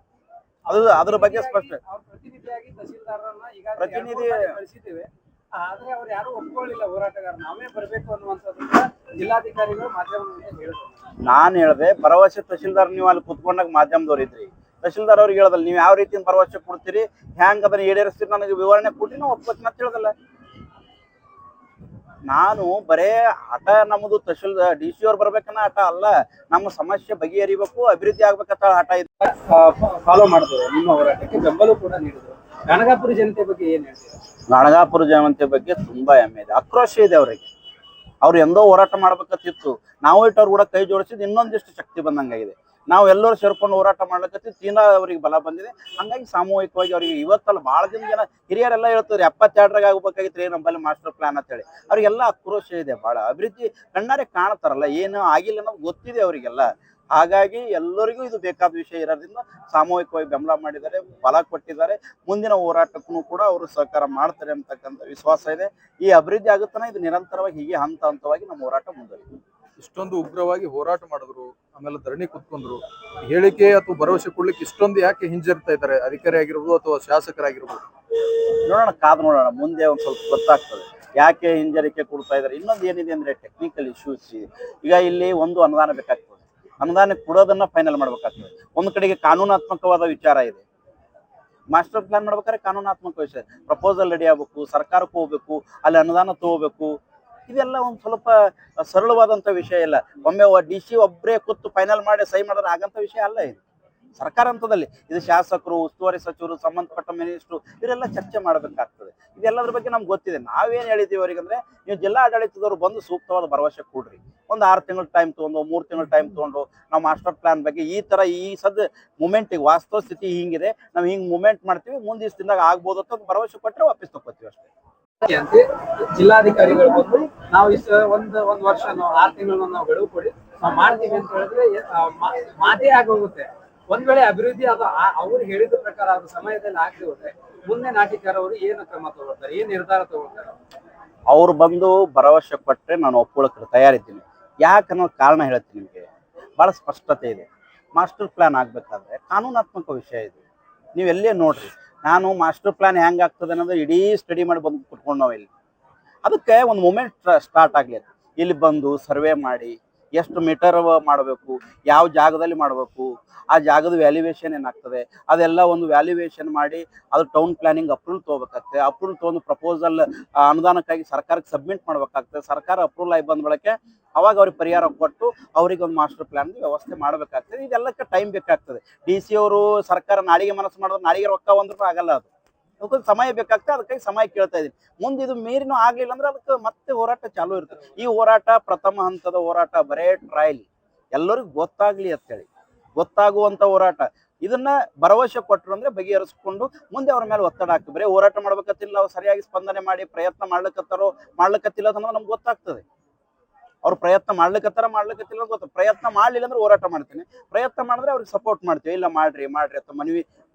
ಅದ್ರ ಬಗ್ಗೆ ಸ್ಪಷ್ಟ ಪ್ರತಿನಿಧಿಯಾಗಿ ತಹಸೀಲ್ದಾರರನ್ನ ಪ್ರತಿನಿಧಿ ಕಳಿಸಿದ್ದೇವೆ, ಆದ್ರೆ ಅವ್ರು ಯಾರು ಒಪ್ಕೊಳ್ಳಿಲ್ಲ. ಹೋರಾಟಗಾರ ನಾವೇ ಬರ್ಬೇಕು ಅನ್ನುವಂಥದ್ದನ್ನ ಜಿಲ್ಲಾಧಿಕಾರಿಗಳು ಮಾಧ್ಯಮದಲ್ಲಿ ಹೇಳಿದ್ರು. ನಾನ್ ಹೇಳ್ದೆ ಭರವಸೆ ತಹಶೀಲ್ದಾರ್ ನೀವು ಅಲ್ಲಿ ಕುತ್ಕೊಂಡಾಗ ಮಾಧ್ಯಮದವ್ರು ಇದ್ರಿ, ತಹಶೀಲ್ದಾರ್ ಅವ್ರಿಗೆ ಹೇಳದಲ್ಲ ನೀವು ಯಾವ ರೀತಿಯ ಭರವಸೆ ಕೊಡ್ತೀರಿ, ಹ್ಯಾಂಗ ಅದನ್ನ ಈಡೇರಿಸ್ತೀರಿ ನನಗೆ ವಿವರಣೆ ಕೊಟ್ಟಿ ನಾವು ಒಪ್ಕೋತೀನಿ ಅಂತ ಹೇಳದಲ್ಲ. ನಾನು ಬರೇ ಹಠ ನಮ್ಮದು ತಹಶೀಲ್ದಾರ್ DC ಅವ್ರು ಬರ್ಬೇಕನ್ನ ಹಠ ಅಲ್ಲ, ನಮ್ಮ ಸಮಸ್ಯೆ ಬಗೆಹರಿಬೇಕು, ಅಭಿವೃದ್ಧಿ ಆಗ್ಬೇಕಂತ ಹಠ ಇದೆ. ಫಾಲೋ ಮಾಡಿದ್ರು, ನಿಮ್ಮ ಹೋರಾಟಕ್ಕೆ ಬೆಂಬಲ ಕೂಡ ನೀಡಿದ್ರು. ಗಣಗಾಪುರ ಜನತೆ ಬಗ್ಗೆ ಏನ್ ಹೇಳ್ತೀರಾ? ಗಣಗಾಪುರ ಜನತೆ ಬಗ್ಗೆ ತುಂಬಾ ಹೆಮ್ಮೆ ಇದೆ, ಆಕ್ರೋಶ ಇದೆ ಅವರಿಗೆ. ಅವ್ರು ಎಂದೋ ಹೋರಾಟ ಮಾಡ್ಬೇಕತ್ತಿತ್ತು, ನಾವು ಇಟ್ಟು ಅವ್ರು ಕೂಡ ಕೈ ಜೋಡಿಸಿದ್ ಇನ್ನೊಂದಿಷ್ಟು ಶಕ್ತಿ ಬಂದಂಗಾಗಿದೆ. ನಾವು ಎಲ್ಲರೂ ಸೇರ್ಕೊಂಡು ಹೋರಾಟ ಮಾಡ್ಲಿಕ್ಕೆ ತೀರಾ ಅವರಿಗೆ ಬಲ ಬಂದಿದೆ. ಹಂಗಾಗಿ ಸಾಮೂಹಿಕವಾಗಿ ಅವರಿಗೆ ಇವತ್ತಲ್ಲ ಭಾಳ ಜನ ಹಿರಿಯರೆಲ್ಲ ಹೇಳ್ತಾರೆ 72ರಾಗ ಆಗ್ಬೇಕಾಗಿತ್ತು ನಮ್ಮಲ್ಲಿ ಮಾಸ್ಟರ್ ಪ್ಲಾನ್ ಅಂತ ಹೇಳಿ. ಅವ್ರಿಗೆಲ್ಲ ಆಕ್ರೋಶ ಇದೆ, ಭಾಳ ಅಭಿವೃದ್ಧಿ ಕಣ್ಣಾರೆ ಕಾಣ್ತಾರಲ್ಲ, ಏನು ಆಗಿಲ್ಲ ಅನ್ನೋದು ಗೊತ್ತಿದೆ ಅವರಿಗೆಲ್ಲ. ಹಾಗಾಗಿ ಎಲ್ಲರಿಗೂ ಇದು ಬೇಕಾದ ವಿಷಯ ಇರೋದ್ರಿಂದ ಸಾಮೂಹಿಕವಾಗಿ ಬೆಂಬಲ ಮಾಡಿದ್ದಾರೆ, ಬಲ ಕೊಟ್ಟಿದ್ದಾರೆ. ಮುಂದಿನ ಹೋರಾಟಕ್ಕೂ ಕೂಡ ಅವರು ಸಹಕಾರ ಮಾಡ್ತಾರೆ ಅಂತಕ್ಕಂಥ ವಿಶ್ವಾಸ ಇದೆ. ಈ ಅಭಿವೃದ್ಧಿ ಆಗುತ್ತಾನೆ ಇದು ನಿರಂತರವಾಗಿ ಹೀಗೆ ಹಂತ ಹಂತವಾಗಿ ನಮ್ಮ ಹೋರಾಟ ಮುಂದುವರಿಯುತ್ತೆ. ಇಷ್ಟೊಂದು ಉಗ್ರವಾಗಿ ಹೋರಾಟ ಮಾಡಿದ್ರು, ಆಮೇಲೆ ಧರಣಿ ಕುತ್ಕೊಂಡ್ರು, ಹೇಳಿಕೆ ಅಥವಾ ಭರವಸೆ ಕೊಡ್ಲಿಕ್ಕೆ ಇಷ್ಟೊಂದು ಯಾಕೆ ಹಿಂಜರಿತಾ ಇದ್ದಾರೆ ಅಧಿಕಾರಿ ಆಗಿರ್ಬೋದು ಅಥವಾ ಶಾಸಕರಾಗಿರ್ಬೋದು? ನೋಡೋಣ, ಕಾದು ನೋಡೋಣ, ಮುಂದೆ ಒಂದು ಸ್ವಲ್ಪ ಗೊತ್ತಾಗ್ತದೆ ಯಾಕೆ ಹಿಂಜರಿಕೆ ಕೊಡ್ತಾ ಇದ್ದಾರೆ. ಇನ್ನೊಂದು ಏನಿದೆ ಅಂದ್ರೆ ಟೆಕ್ನಿಕಲ್ ಇಶ್ಯೂಸ್. ಈಗ ಇಲ್ಲಿ ಒಂದು ಅನುದಾನ ಬೇಕಾಗ್ತದೆ, ಅನುದಾನ ಕೊಡೋದನ್ನ ಫೈನಲ್ ಮಾಡ್ಬೇಕಾಗ್ತದೆ. ಒಂದು ಕಡೆಗೆ ಕಾನೂನಾತ್ಮಕವಾದ ವಿಚಾರ ಇದೆ. ಮಾಸ್ಟರ್ ಪ್ಲಾನ್ ಮಾಡ್ಬೇಕಾದ್ರೆ ಕಾನೂನಾತ್ಮಕ ವಿಷಯ, ಪ್ರಪೋಸಲ್ ರೆಡಿ ಆಗ್ಬೇಕು, ಸರ್ಕಾರಕ್ಕೆ ಹೋಗ್ಬೇಕು, ಅಲ್ಲಿ ಅನುದಾನ ತಗೋಬೇಕು. ಇದೆಲ್ಲ ಒಂದು ಸ್ವಲ್ಪ ಸರಳವಾದಂಥ ವಿಷಯ ಇಲ್ಲ. ಒಮ್ಮೆ DC ಒಬ್ಬರೇ ಕೂತು ಫೈನಲ್ ಮಾಡಿ ಸಹಿ ಮಾಡಿದ್ರೆ ಆಗಂತ ವಿಷಯ ಅಲ್ಲ ಇದು. ಸರ್ಕಾರ ಹಂತದಲ್ಲಿ ಇದು ಶಾಸಕರು, ಉಸ್ತುವಾರಿ ಸಚಿವರು, ಸಂಬಂಧಪಟ್ಟ ಮಿನಿಸ್ಟ್ರು ಇವರೆಲ್ಲ ಚರ್ಚೆ ಮಾಡಬೇಕಾಗ್ತದೆ. ಇದೆಲ್ಲದ್ರ ಬಗ್ಗೆ ನಮ್ಗೆ ಗೊತ್ತಿದೆ. ನಾವೇನು ಹೇಳಿದ್ದೀವಿ ಅವರಿಗೆ ಅಂದ್ರೆ, ನೀವು ಜಿಲ್ಲಾ ಆಡಳಿತದವರು ಬಂದು ಸೂಕ್ತವಾದ ಭರವಸೆ ಕೊಡ್ರಿ. ಒಂದು 6 ತಿಂಗಳ ಟೈಮ್ ತೊಗೊಂಡು, 3 ತಿಂಗಳ ಟೈಮ್ ತೊಗೊಂಡು ನಾವು ಮಾಸ್ಟರ್ ಪ್ಲಾನ್ ಬಗ್ಗೆ ಈ ಥರ ಈ ಮೂಮೆಂಟಿಗೆ ವಾಸ್ತವ ಸ್ಥಿತಿ ಹಿಂಗಿದೆ, ನಾವು ಹಿಂಗೆ ಮೂಮೆಂಟ್ ಮಾಡ್ತೀವಿ, ಮುಂದೆ ದಿವಸದಿಂದಾಗ ಆಗ್ಬೋದು ಅಂತ ಭರವಸೆ ಕೊಟ್ಟರೆ ವಾಪಸ್ ತಗೋತೀವಿ ಅಷ್ಟೇ. ಜಿಲ್ಲಾಧಿಕಾರಿಗಳು ಬಂದು ನಾವು ಒಂದ್ ವರ್ಷ 6 ತಿಂಗಳು ನಾವು ಗಡುವು ಕೊಡಿ, ನಾವು ಮಾಡ್ತೀವಿ ಅಂತ ಹೇಳಿದ್ರೆ ಮಾತೇ ಆಗೋಗುತ್ತೆ. ಒಂದ್ ವೇಳೆ ಅಭಿವೃದ್ಧಿ ಅದು ಅವ್ರು ಹೇಳಿದ ಪ್ರಕಾರ ಅವ್ರ ಸಮಯದಲ್ಲಿ ಆಗದೆ ಹೋದ್ರೆ ಮುಂದೆ ನಾಟಿಕಾರ ಅವರು ಏನು ಕ್ರಮ ತಗೊಳ್ತಾರೆ, ಏನ್ ನಿರ್ಧಾರ ತಗೊಳ್ತಾರೆ? ಅವ್ರು ಬಂದು ಭರವಸೆ ಕೊಟ್ಟರೆ ನಾನು ಒಪ್ಕೊಳ್ಳೋಕೆ ತಯಾರಿದ್ದೀನಿ. ಯಾಕನ್ನೋ ಕಾರಣ ಹೇಳ್ತೀನಿ ನಿಮಗೆ, ಭಾಳ ಸ್ಪಷ್ಟತೆ ಇದೆ. ಮಾಸ್ಟರ್ ಪ್ಲಾನ್ ಆಗಬೇಕಾದ್ರೆ ಕಾನೂನಾತ್ಮಕ ವಿಷಯ ಇದೆ. ನೀವು ಎಲ್ಲೇ ನೋಡ್ರಿ, ನಾನು ಮಾಸ್ಟರ್ ಪ್ಲಾನ್ ಹೆಂಗೆ ಆಗ್ತದೆ ಅನ್ನೋದು ಇಡೀ ಸ್ಟಡಿ ಮಾಡಿ ಬಂದು ಕುತ್ಕೊಂಡು ನಾವು ಇಲ್ಲಿ ಅದಕ್ಕೆ ಒಂದು ಮೂಮೆಂಟ್ ಸ್ಟಾರ್ಟ್ ಆಗಲಿ. ಇಲ್ಲಿ ಬಂದು ಸರ್ವೆ ಮಾಡಿ ಎಷ್ಟು ಮೀಟರ್ ಮಾಡಬೇಕು, ಯಾವ ಜಾಗದಲ್ಲಿ ಮಾಡಬೇಕು, ಆ ಜಾಗದ ವ್ಯಾಲ್ಯೂಯೇಷನ್ ಏನಾಗ್ತದೆ, ಅದೆಲ್ಲ ಒಂದು ವ್ಯಾಲ್ಯೂಯೇಷನ್ ಮಾಡಿ ಅದು ಟೌನ್ ಪ್ಲಾನಿಂಗ್ ಅಪ್ರೂವಲ್ ತೊಗೋಬೇಕಾಗ್ತದೆ. ಅಪ್ರೂವಲ್ ತೊಗೊಂಡು ಪ್ರಪೋಸಲ್ ಅನುದಾನಕ್ಕಾಗಿ ಸರ್ಕಾರಕ್ಕೆ ಸಬ್ಮಿಟ್ ಮಾಡ್ಬೇಕಾಗ್ತದೆ. ಸರ್ಕಾರ ಅಪ್ರೂವಲ್ ಆಗಿ ಬಂದ ಬಳಿಕ ಅವಾಗ ಅವ್ರಿಗೆ ಪರಿಹಾರ ಕೊಟ್ಟು ಅವ್ರಿಗೆ ಒಂದು ಮಾಸ್ಟರ್ ಪ್ಲಾನ್ ವ್ಯವಸ್ಥೆ ಮಾಡಬೇಕಾಗ್ತದೆ. ಇದೆಲ್ಲಕ್ಕೆ ಟೈಮ್ ಬೇಕಾಗ್ತದೆ. DC ಅವರು ಸರ್ಕಾರ ನಾಳೆಗೆ ಮನಸ್ಸು ಮಾಡಿದ್ರೆ ನಾಳೆಗೆ ರೊಕ್ಕ ಒಂದ್ ಆಗಲ್ಲ, ಅದಕ್ಕೊಂದು ಸಮಯ ಬೇಕಾಗ್ತದೆ. ಅದಕ್ಕಾಗಿ ಸಮಯ ಕೇಳ್ತಾ ಇದೀನಿ. ಮುಂದೆ ಇದು ಮೀರಿನೂ ಆಗ್ಲಿಲ್ಲ ಅಂದ್ರೆ ಅದಕ್ಕೆ ಮತ್ತೆ ಹೋರಾಟ ಚಾಲೂ ಇರ್ತದೆ. ಈ ಹೋರಾಟ ಪ್ರಥಮ ಹಂತದ ಹೋರಾಟ, ಬರೇ ಟ್ರಯಲ್, ಎಲ್ಲರಿಗೂ ಗೊತ್ತಾಗ್ಲಿ ಅಂತೇಳಿ ಗೊತ್ತಾಗುವಂತ ಹೋರಾಟ. ಇದನ್ನ ಭರವಸೆ ಕೊಟ್ಟರು ಅಂದ್ರೆ ಬಗೆಹರಿಸ್ಕೊಂಡು ಮುಂದೆ ಅವ್ರ ಮೇಲೆ ಒತ್ತಡ ಆಗ್ತದೆ. ಬರೀ ಹೋರಾಟ ಮಾಡ್ಬೇಕತ್ತಿಲ್ಲ, ಅವ್ರು ಸರಿಯಾಗಿ ಸ್ಪಂದನೆ ಮಾಡಿ ಪ್ರಯತ್ನ ಮಾಡ್ಲಿಕ್ಕತ್ತಿಲ್ಲ ಅನ್ನೋದು ನಮ್ಗೆ ಗೊತ್ತಾಗ್ತದೆ. ಅವ್ರು ಪ್ರಯತ್ನ ಮಾಡ್ಲಿಕ್ಕತ್ತಿಲ್ಲ ಗೊತ್ತ. ಪ್ರಯತ್ನ ಮಾಡ್ಲಿಲ್ಲ ಅಂದ್ರೆ ಹೋರಾಟ ಮಾಡ್ತೀನಿ, ಪ್ರಯತ್ನ ಮಾಡಿದ್ರೆ ಅವ್ರಿಗೆ ಸಪೋರ್ಟ್ ಮಾಡ್ತೀವಿ. ಇಲ್ಲ ಮಾಡ್ರಿ ಅಂತ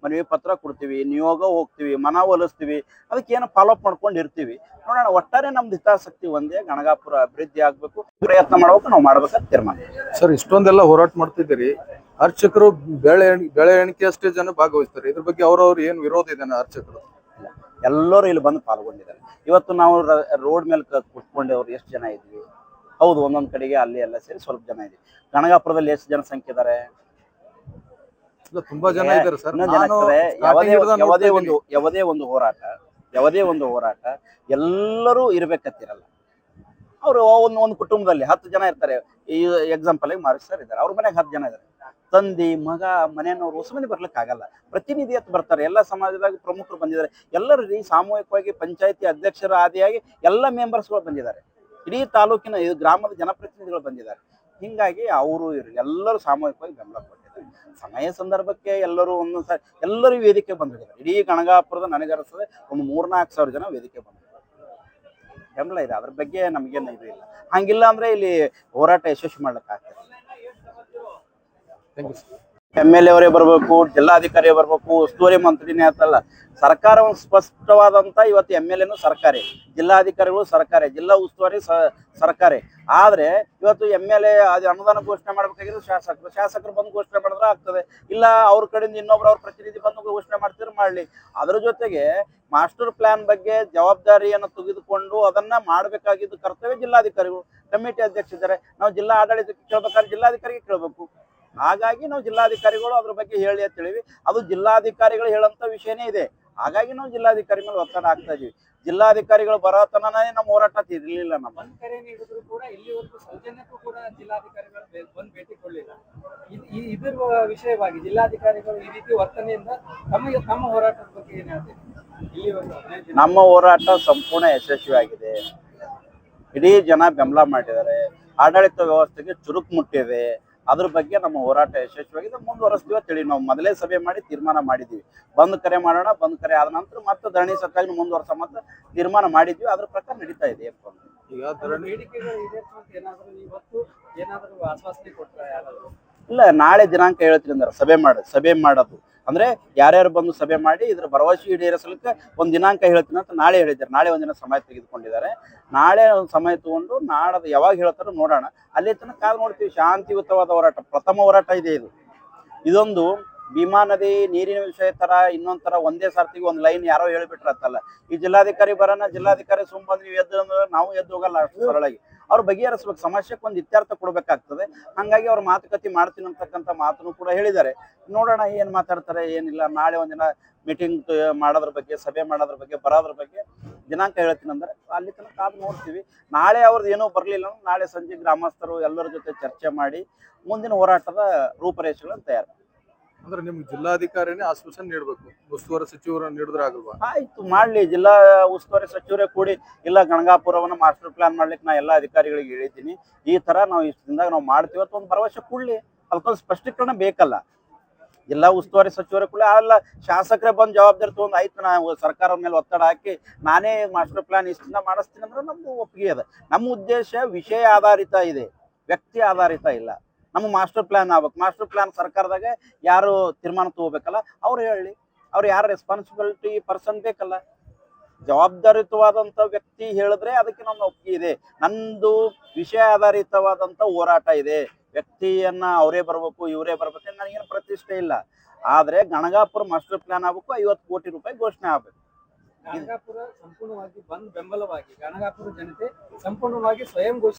ಮನವಿ ಪತ್ರ ಕೊಡ್ತೀವಿ, ನಿಯೋಗ ಹೋಗ್ತೀವಿ, ಒಲಿಸ್ತೀವಿ, ಅದಕ್ಕೆ ಏನೋ ಫಾಲೋಅಪ್ ಮಾಡ್ಕೊಂಡು ಇರ್ತೀವಿ. ನೋಡೋಣ, ಒಟ್ಟಾರೆ ನಮ್ದು ಹಿತಾಸಕ್ತಿ ಒಂದೇ, ಗಣಗಾಪುರ ಅಭಿವೃದ್ಧಿ ಆಗ್ಬೇಕು, ಪ್ರಯತ್ನ ಮಾಡ್ಬೇಕು, ನಾವು ಮಾಡ್ಬೇಕಂತ ತೀರ್ಮಾನ. ಸರ್, ಇಷ್ಟೊಂದೆಲ್ಲ ಹೋರಾಟ ಮಾಡ್ತಿದ್ದೀರಿ, ಅರ್ಚಕರು ಬೆಳೆ ಎಣಿಕೆ ಅಷ್ಟೇ ಜನ ಭಾಗವಹಿಸ್ತಾರೆ. ಇದ್ರ ಬಗ್ಗೆ ಅವ್ರವ್ರು ಏನು ವಿರೋಧ ಇದೆ ಅರ್ಚಕರು? ಎಲ್ಲರೂ ಇಲ್ಲಿ ಬಂದು ಪಾಲ್ಗೊಂಡಿದ್ದಾರೆ. ಇವತ್ತು ನಾವು ರೋಡ್ ಮೇಲೆ ಕುತ್ಕೊಂಡವ್ರು ಎಷ್ಟು ಜನ ಇದ್ವಿ? ಹೌದು, ಒಂದೊಂದ್ ಕಡೆಗೆ ಅಲ್ಲಿ ಎಲ್ಲ ಸೇರಿ ಸ್ವಲ್ಪ ಜನ ಇದೆ. ಗಣಗಾಪುರದಲ್ಲಿ ಎಷ್ಟು ಜನಸಂಖ್ಯೆ ಇದ್ದಾರೆ? ತುಂಬಾ ಜನ ಇದ್ದಾರೆ ಸರ್. ಯಾವುದೇ ಒಂದು ಹೋರಾಟ ಎಲ್ಲರೂ ಇರ್ಬೇಕಂತಿರಲ್ಲ. ಅವರು ಒಂದು ಕುಟುಂಬದಲ್ಲಿ 10 ಜನ ಇರ್ತಾರೆ. ಈ ಎಕ್ಸಾಂಪಲ್ ಆಗಿ ಮಾರಿ ಸರ್ ಇದ್ದಾರೆ, ಅವ್ರ ಮನೆಗೆ 10 ಜನ ಇದ್ದಾರೆ. ತಂದಿ ಮಗ ಮನೆಯವರು ಹೊಸ ಮಂದಿ ಬರ್ಲಿಕ್ಕೆ ಆಗಲ್ಲ, ಪ್ರತಿನಿಧಿ ಅಂತ ಬರ್ತಾರೆ. ಎಲ್ಲ ಸಮಾಜದಾಗ ಪ್ರಮುಖರು ಬಂದಿದ್ದಾರೆ. ಎಲ್ಲರೂ ಸಾಮೂಹಿಕವಾಗಿ ಪಂಚಾಯತಿ ಅಧ್ಯಕ್ಷರ ಆದಿಯಾಗಿ ಎಲ್ಲ ಮೆಂಬರ್ಸ್ಗಳು ಬಂದಿದ್ದಾರೆ. ಇಡೀ ತಾಲೂಕಿನ ಗ್ರಾಮದ ಜನಪ್ರತಿನಿಧಿಗಳು ಬಂದಿದ್ದಾರೆ. ಹಿಂಗಾಗಿ ಅವರು ಎಲ್ಲರೂ ಸಾಮೂಹಿಕವಾಗಿ ಬೆಂಬಲ ಕೊಟ್ಟಿದ್ದಾರೆ. ಸಮಯ ಸಂದರ್ಭಕ್ಕೆ ಎಲ್ಲರೂ ಎಲ್ಲರೂ ವೇದಿಕೆ ಬಂದಿದ್ದಾರೆ. ಇಡೀ ಗಣಗಾಪುರದ ನನಗರಿಸದೆ ಒಂದು 3-4 ಸಾವಿರ ಜನ ವೇದಿಕೆ ಬಂದಿದ್ದಾರೆ. ಬೆಂಬಲ ಇದೆ, ಅದ್ರ ಬಗ್ಗೆ ನಮಗೇನು ಇದು ಇಲ್ಲ. ಹಂಗಿಲ್ಲ ಅಂದ್ರೆ ಇಲ್ಲಿ ಹೋರಾಟ ಯಶಸ್ವಿ ಮಾಡ್ಲಿಕ್ಕೆ ಆಗ್ತದೆ. MLA ಅವರೇ ಬರ್ಬೇಕು, ಜಿಲ್ಲಾಧಿಕಾರಿ ಬರ್ಬೇಕು, ಉಸ್ತುವಾರಿ ಮಂತ್ರಿನೇ ಅಂತಲ್ಲ. ಸರ್ಕಾರ ಒಂದು ಸ್ಪಷ್ಟವಾದಂತ ಇವತ್ತು MLAನು ಸರ್ಕಾರಿ, ಜಿಲ್ಲಾಧಿಕಾರಿಗಳು ಸರ್ಕಾರಿ, ಜಿಲ್ಲಾ ಉಸ್ತುವಾರಿ ಸರ್ಕಾರಿ. ಆದ್ರೆ ಇವತ್ತು MLA ಅದು ಅನುದಾನ ಘೋಷಣೆ ಮಾಡ್ಬೇಕಾಗಿರೋ ಶಾಸಕರು ಬಂದು ಘೋಷಣೆ ಮಾಡಿದ್ರೆ ಆಗ್ತದೆ. ಇಲ್ಲ ಅವ್ರ ಕಡೆಯಿಂದ ಇನ್ನೊಬ್ರು ಅವ್ರ ಪ್ರತಿನಿಧಿ ಬಂದು ಘೋಷಣೆ ಮಾಡ್ತಿದ್ರೆ ಮಾಡ್ಲಿ. ಅದ್ರ ಜೊತೆಗೆ ಮಾಸ್ಟರ್ ಪ್ಲಾನ್ ಬಗ್ಗೆ ಜವಾಬ್ದಾರಿಯನ್ನು ತೆಗೆದುಕೊಂಡು ಅದನ್ನ ಮಾಡಬೇಕಾಗಿದ್ದು ಕರ್ತವ್ಯ ಜಿಲ್ಲಾಧಿಕಾರಿಗಳು. ಕಮಿಟಿ ಅಧ್ಯಕ್ಷರಿದ್ದಾರೆ, ನಾವು ಜಿಲ್ಲಾ ಆಡಳಿತಕ್ಕೆ ಕೇಳ್ಬೇಕಾದ್ರೆ ಜಿಲ್ಲಾಧಿಕಾರಿಗೆ ಕೇಳಬೇಕು. ಹಾಗಾಗಿ ನಾವು ಜಿಲ್ಲಾಧಿಕಾರಿಗಳು ಅದ್ರ ಬಗ್ಗೆ ಹೇಳಿ ಅಂತ ಹೇಳಿವಿ. ಅದು ಜಿಲ್ಲಾಧಿಕಾರಿಗಳು ಹೇಳಂತ ವಿಷಯನೇ ಇದೆ. ಹಾಗಾಗಿ ನಾವು ಜಿಲ್ಲಾಧಿಕಾರಿ ಮೇಲೆ ಒತ್ತಡ ಹಾಕ್ತಾ ಇದೀವಿ. ಜಿಲ್ಲಾಧಿಕಾರಿಗಳು ಬರೋತನೇ ನಮ್ಮ ಹೋರಾಟ ಇರ್ಲಿಲ್ಲ. ನಮ್ಮ ಕರೆ ನೀಡಿದ್ರು ಕೂಡ ಇಲ್ಲಿವರೆಗೂ ಸೌಜನ್ಯಕ್ಕೂ ಕೂಡ ಜಿಲ್ಲಾಧಿಕಾರಿಗಳು ಬಂದು ಭೇಟಿ ಕೊಡಲಿಲ್ಲ. ಇದ್ರ ವಿಷಯವಾಗಿ ಜಿಲ್ಲಾಧಿಕಾರಿಗಳು ಈ ರೀತಿ ವರ್ತನೆಯಿಂದ ತಮ್ಮ ಹೋರಾಟದ ಬಗ್ಗೆ ಏನ್ ಹೇಳ್ತೀವಿ? ಇಲ್ಲಿವರೆಗೂ ನಮ್ಮ ಹೋರಾಟ ಸಂಪೂರ್ಣ ಯಶಸ್ವಿಯಾಗಿದೆ. ಇಡೀ ಜನ ಬೆಂಬಲ ಮಾಡಿದ್ದಾರೆ. ಆಡಳಿತ ವ್ಯವಸ್ಥೆಗೆ ಚುರುಕು ಮುಟ್ಟಿದೆ. ಅದ್ರ ಬಗ್ಗೆ ನಮ್ಮ ಹೋರಾಟ ಯಶಸ್ವಿಯಾಗಿದೆ. ಮುಂದುವರೆಸ್ತೀವಿ ಅಂತೇಳಿ ನಾವು ಮೊದಲೇ ಸಭೆ ಮಾಡಿ ತೀರ್ಮಾನ ಮಾಡಿದ್ವಿ. ಬಂದ್ ಕರೆ ಮಾಡೋಣ, ಬಂದ್ ಕರೆ ಆದ ನಂತರ ಮತ್ತೆ ಧರಣಿ ಸತ್ಯಾಗಿ ಮುಂದುವರೆಸ ಮತ್ತೆ ತೀರ್ಮಾನ ಮಾಡಿದ್ವಿ. ಅದ್ರ ಪ್ರಕಾರ ನಡೀತಾ ಇದೆ. ಈಗ ಧರಣಿ ಬೇಡಿಕೆಗಳು ಏನಾದರೂ ಇವತ್ತು ಏನಾದರೂ ಆಶ್ವಾಸನೆ ಕೊಟ್ಟರೆ ಯಾರಾದರೂ? ಇಲ್ಲ, ನಾಳೆ ದಿನಾಂಕ ಹೇಳ್ತೀನಿ ಅಂದ್ರೆ ಸಭೆ ಮಾಡೋದು ಅಂದ್ರೆ ಯಾರ್ಯಾರು ಬಂದು ಸಭೆ ಮಾಡಿ ಇದ್ರ ಭರವಸೆ ಈಡೇರಿಸಲಿಕ್ಕೆ ಒಂದು ದಿನಾಂಕ ಹೇಳ್ತೀನಿ ಅಂತ ನಾಳೆ ಹೇಳಿದ್ದಾರೆ. ನಾಳೆ ಒಂದಿನ ಸಮಯ ತೆಗೆದುಕೊಂಡಿದ್ದಾರೆ. ನಾಳೆ ಒಂದು ಸಮಯ ತಗೊಂಡು ನಾಡದು ಯಾವಾಗ ಹೇಳ್ತಾರೋ ನೋಡೋಣ. ಅಲ್ಲಿ ತನಕ ಕಾದು ನೋಡ್ತೀವಿ. ಶಾಂತಿಯುತವಾದ ಹೋರಾಟ, ಪ್ರಥಮ ಹೋರಾಟ ಇದೆ ಇದು. ಇದೊಂದು ಭೀಮಾ ನದಿ ನೀರಿನ ವಿಷಯ ತರ ಇನ್ನೊಂದ್ ತರ ಒಂದೇ ಸರ್ತಿಗೆ ಒಂದು ಲೈನ್ ಯಾರೋ ಹೇಳ್ಬಿಟ್ರತ್ತಲ್ಲ. ಈ ಜಿಲ್ಲಾಧಿಕಾರಿ ಬರೋಣ, ಜಿಲ್ಲಾಧಿಕಾರಿ ಸುಮ್ಮ ನೀವು ಎದ್ದು ಅಂದ್ರೆ ನಾವು ಎದ್ದು ಹೋಗಲ್ಲ ಅಷ್ಟು ಸರಳಾಗಿ. ಅವ್ರು ಬಗೆಹರಿಸ್ಬೇಕು, ಸಮಸ್ಯೆಗೆ ಒಂದು ಇತ್ಯರ್ಥ ಕೊಡ್ಬೇಕಾಗ್ತದೆ. ಹಂಗಾಗಿ ಅವ್ರು ಮಾತುಕತೆ ಮಾಡ್ತೀನಿ ಅಂತಕ್ಕಂಥ ಮಾತನ್ನು ಕೂಡ ಹೇಳಿದ್ದಾರೆ. ನೋಡೋಣ ಏನ್ ಮಾತಾಡ್ತಾರೆ ಏನಿಲ್ಲ. ನಾಳೆ ಒಂದಿನ ಮೀಟಿಂಗ್ ಮಾಡೋದ್ರ ಬಗ್ಗೆ, ಸಭೆ ಮಾಡೋದ್ರ ಬಗ್ಗೆ, ಬರೋದ್ರ ಬಗ್ಗೆ ದಿನಾಂಕ ಹೇಳ್ತೀನಿ ಅಂದ್ರೆ ಅಲ್ಲಿ ತನಕ ಕಾದು ನೋಡ್ತೀವಿ. ನಾಳೆ ಅವ್ರದ್ದು ಏನೋ ಬರ್ಲಿಲ್ಲ ಅಂದ್ರೆ ನಾಳೆ ಸಂಜೆ ಗ್ರಾಮಸ್ಥರು ಎಲ್ಲರ ಜೊತೆ ಚರ್ಚೆ ಮಾಡಿ ಮುಂದಿನ ಹೋರಾಟದ ರೂಪರೇಷೆಗಳನ್ನು ತಯಾರು. ಅಂದ್ರೆ ನಿಮ್ಗೆ ಜಿಲ್ಲಾಧಿಕಾರಿನೇ ಆಶ್ವಾಸನೆ ನೀಡಬೇಕು, ಉಸ್ತುವಾರಿ ಸಚಿವರು ನೀಡಿದ್ರೆ ಆಗಲ್ವಾ? ಆಯ್ತು, ಮಾಡ್ಲಿ. ಜಿಲ್ಲಾ ಉಸ್ತುವಾರಿ ಸಚಿವರೇ ಕೂಡಿ ಇಲ್ಲ ಗಣಗಾಪುರವನ್ನ ಮಾಸ್ಟರ್ ಪ್ಲಾನ್ ಮಾಡ್ಲಿಕ್ಕೆ ನಾ ಎಲ್ಲಾ ಅಧಿಕಾರಿಗಳಿಗೆ ಹೇಳಿದ್ದೀನಿ. ಈ ತರ ನಾವು ಇಷ್ಟದಿಂದಾಗ ನಾವು ಮಾಡ್ತೀವಿ ಅಂತ ಒಂದು ಭರವಸೆ ಕೊಡ್ಲಿ. ಅದಕ್ಕೊಂದು ಸ್ಪಷ್ಟೀಕರಣ ಬೇಕಲ್ಲ. ಜಿಲ್ಲಾ ಉಸ್ತುವಾರಿ ಸಚಿವರೇ ಕೂಡ ಅಲ್ಲ, ಶಾಸಕರೇ ಬಂದು ಜವಾಬ್ದಾರಿ ತಗೊಂಡು ಆಯ್ತು ನಾವು ಸರ್ಕಾರದ ಮೇಲೆ ಒತ್ತಡ ಹಾಕಿ ನಾನೇ ಮಾಸ್ಟರ್ ಪ್ಲಾನ್ ಇಷ್ಟನ್ನ ಮಾಡಿಸ್ತೀನಿ ಅಂದ್ರೆ ನಮ್ದು ಒಪ್ಪಿಗೆ ಅದ. ನಮ್ಮ ಉದ್ದೇಶ ವಿಷಯ ಆಧಾರಿತ ಇದೆ, ವ್ಯಕ್ತಿ ಆಧಾರಿತ ಇಲ್ಲ. ನಮ್ಮ ಮಾಸ್ಟರ್ ಪ್ಲಾನ್ ಆಗ್ಬೇಕು. ಮಾಸ್ಟರ್ ಪ್ಲಾನ್ ಸರ್ಕಾರದಾಗ ಯಾರು ತೀರ್ಮಾನ ತಗೋಬೇಕಲ್ಲ ಅವ್ರು ಹೇಳಿ. ಅವ್ರು ಯಾರು ರೆಸ್ಪಾನ್ಸಿಬಿಲಿಟಿ ಪರ್ಸನ್ ಬೇಕಲ್ಲ, ಜವಾಬ್ದಾರಿತವಾದಂಥ ವ್ಯಕ್ತಿ ಹೇಳಿದ್ರೆ ಅದಕ್ಕೆ ನಮ್ಮ ಒಪ್ಪಿಗೆ ಇದೆ. ನಂದು ವಿಷಯ ಆಧಾರಿತವಾದಂಥ ಹೋರಾಟ ಇದೆ. ವ್ಯಕ್ತಿಯನ್ನ ಅವರೇ ಬರ್ಬೇಕು ಇವರೇ ಬರ್ಬೇಕು ನನಗೇನು ಪ್ರತಿಷ್ಠೆ ಇಲ್ಲ. ಆದ್ರೆ ಗಣಗಾಪುರ ಮಾಸ್ಟರ್ ಪ್ಲಾನ್ ಆಗ್ಬೇಕು, 50 ಕೋಟಿ ರೂಪಾಯಿ ಘೋಷಣೆ ಆಗ್ಬೇಕು. ಗಣಗಾಪುರ ಸಂಪೂರ್ಣವಾಗಿ ಬಂದ್ ಬೆಂಬಲವಾಗಿ ಗಣಗಾಪುರ ಜನತೆ ಸಂಪೂರ್ಣವಾಗಿ ಸ್ವಯಂ ಘೋಷಣೆ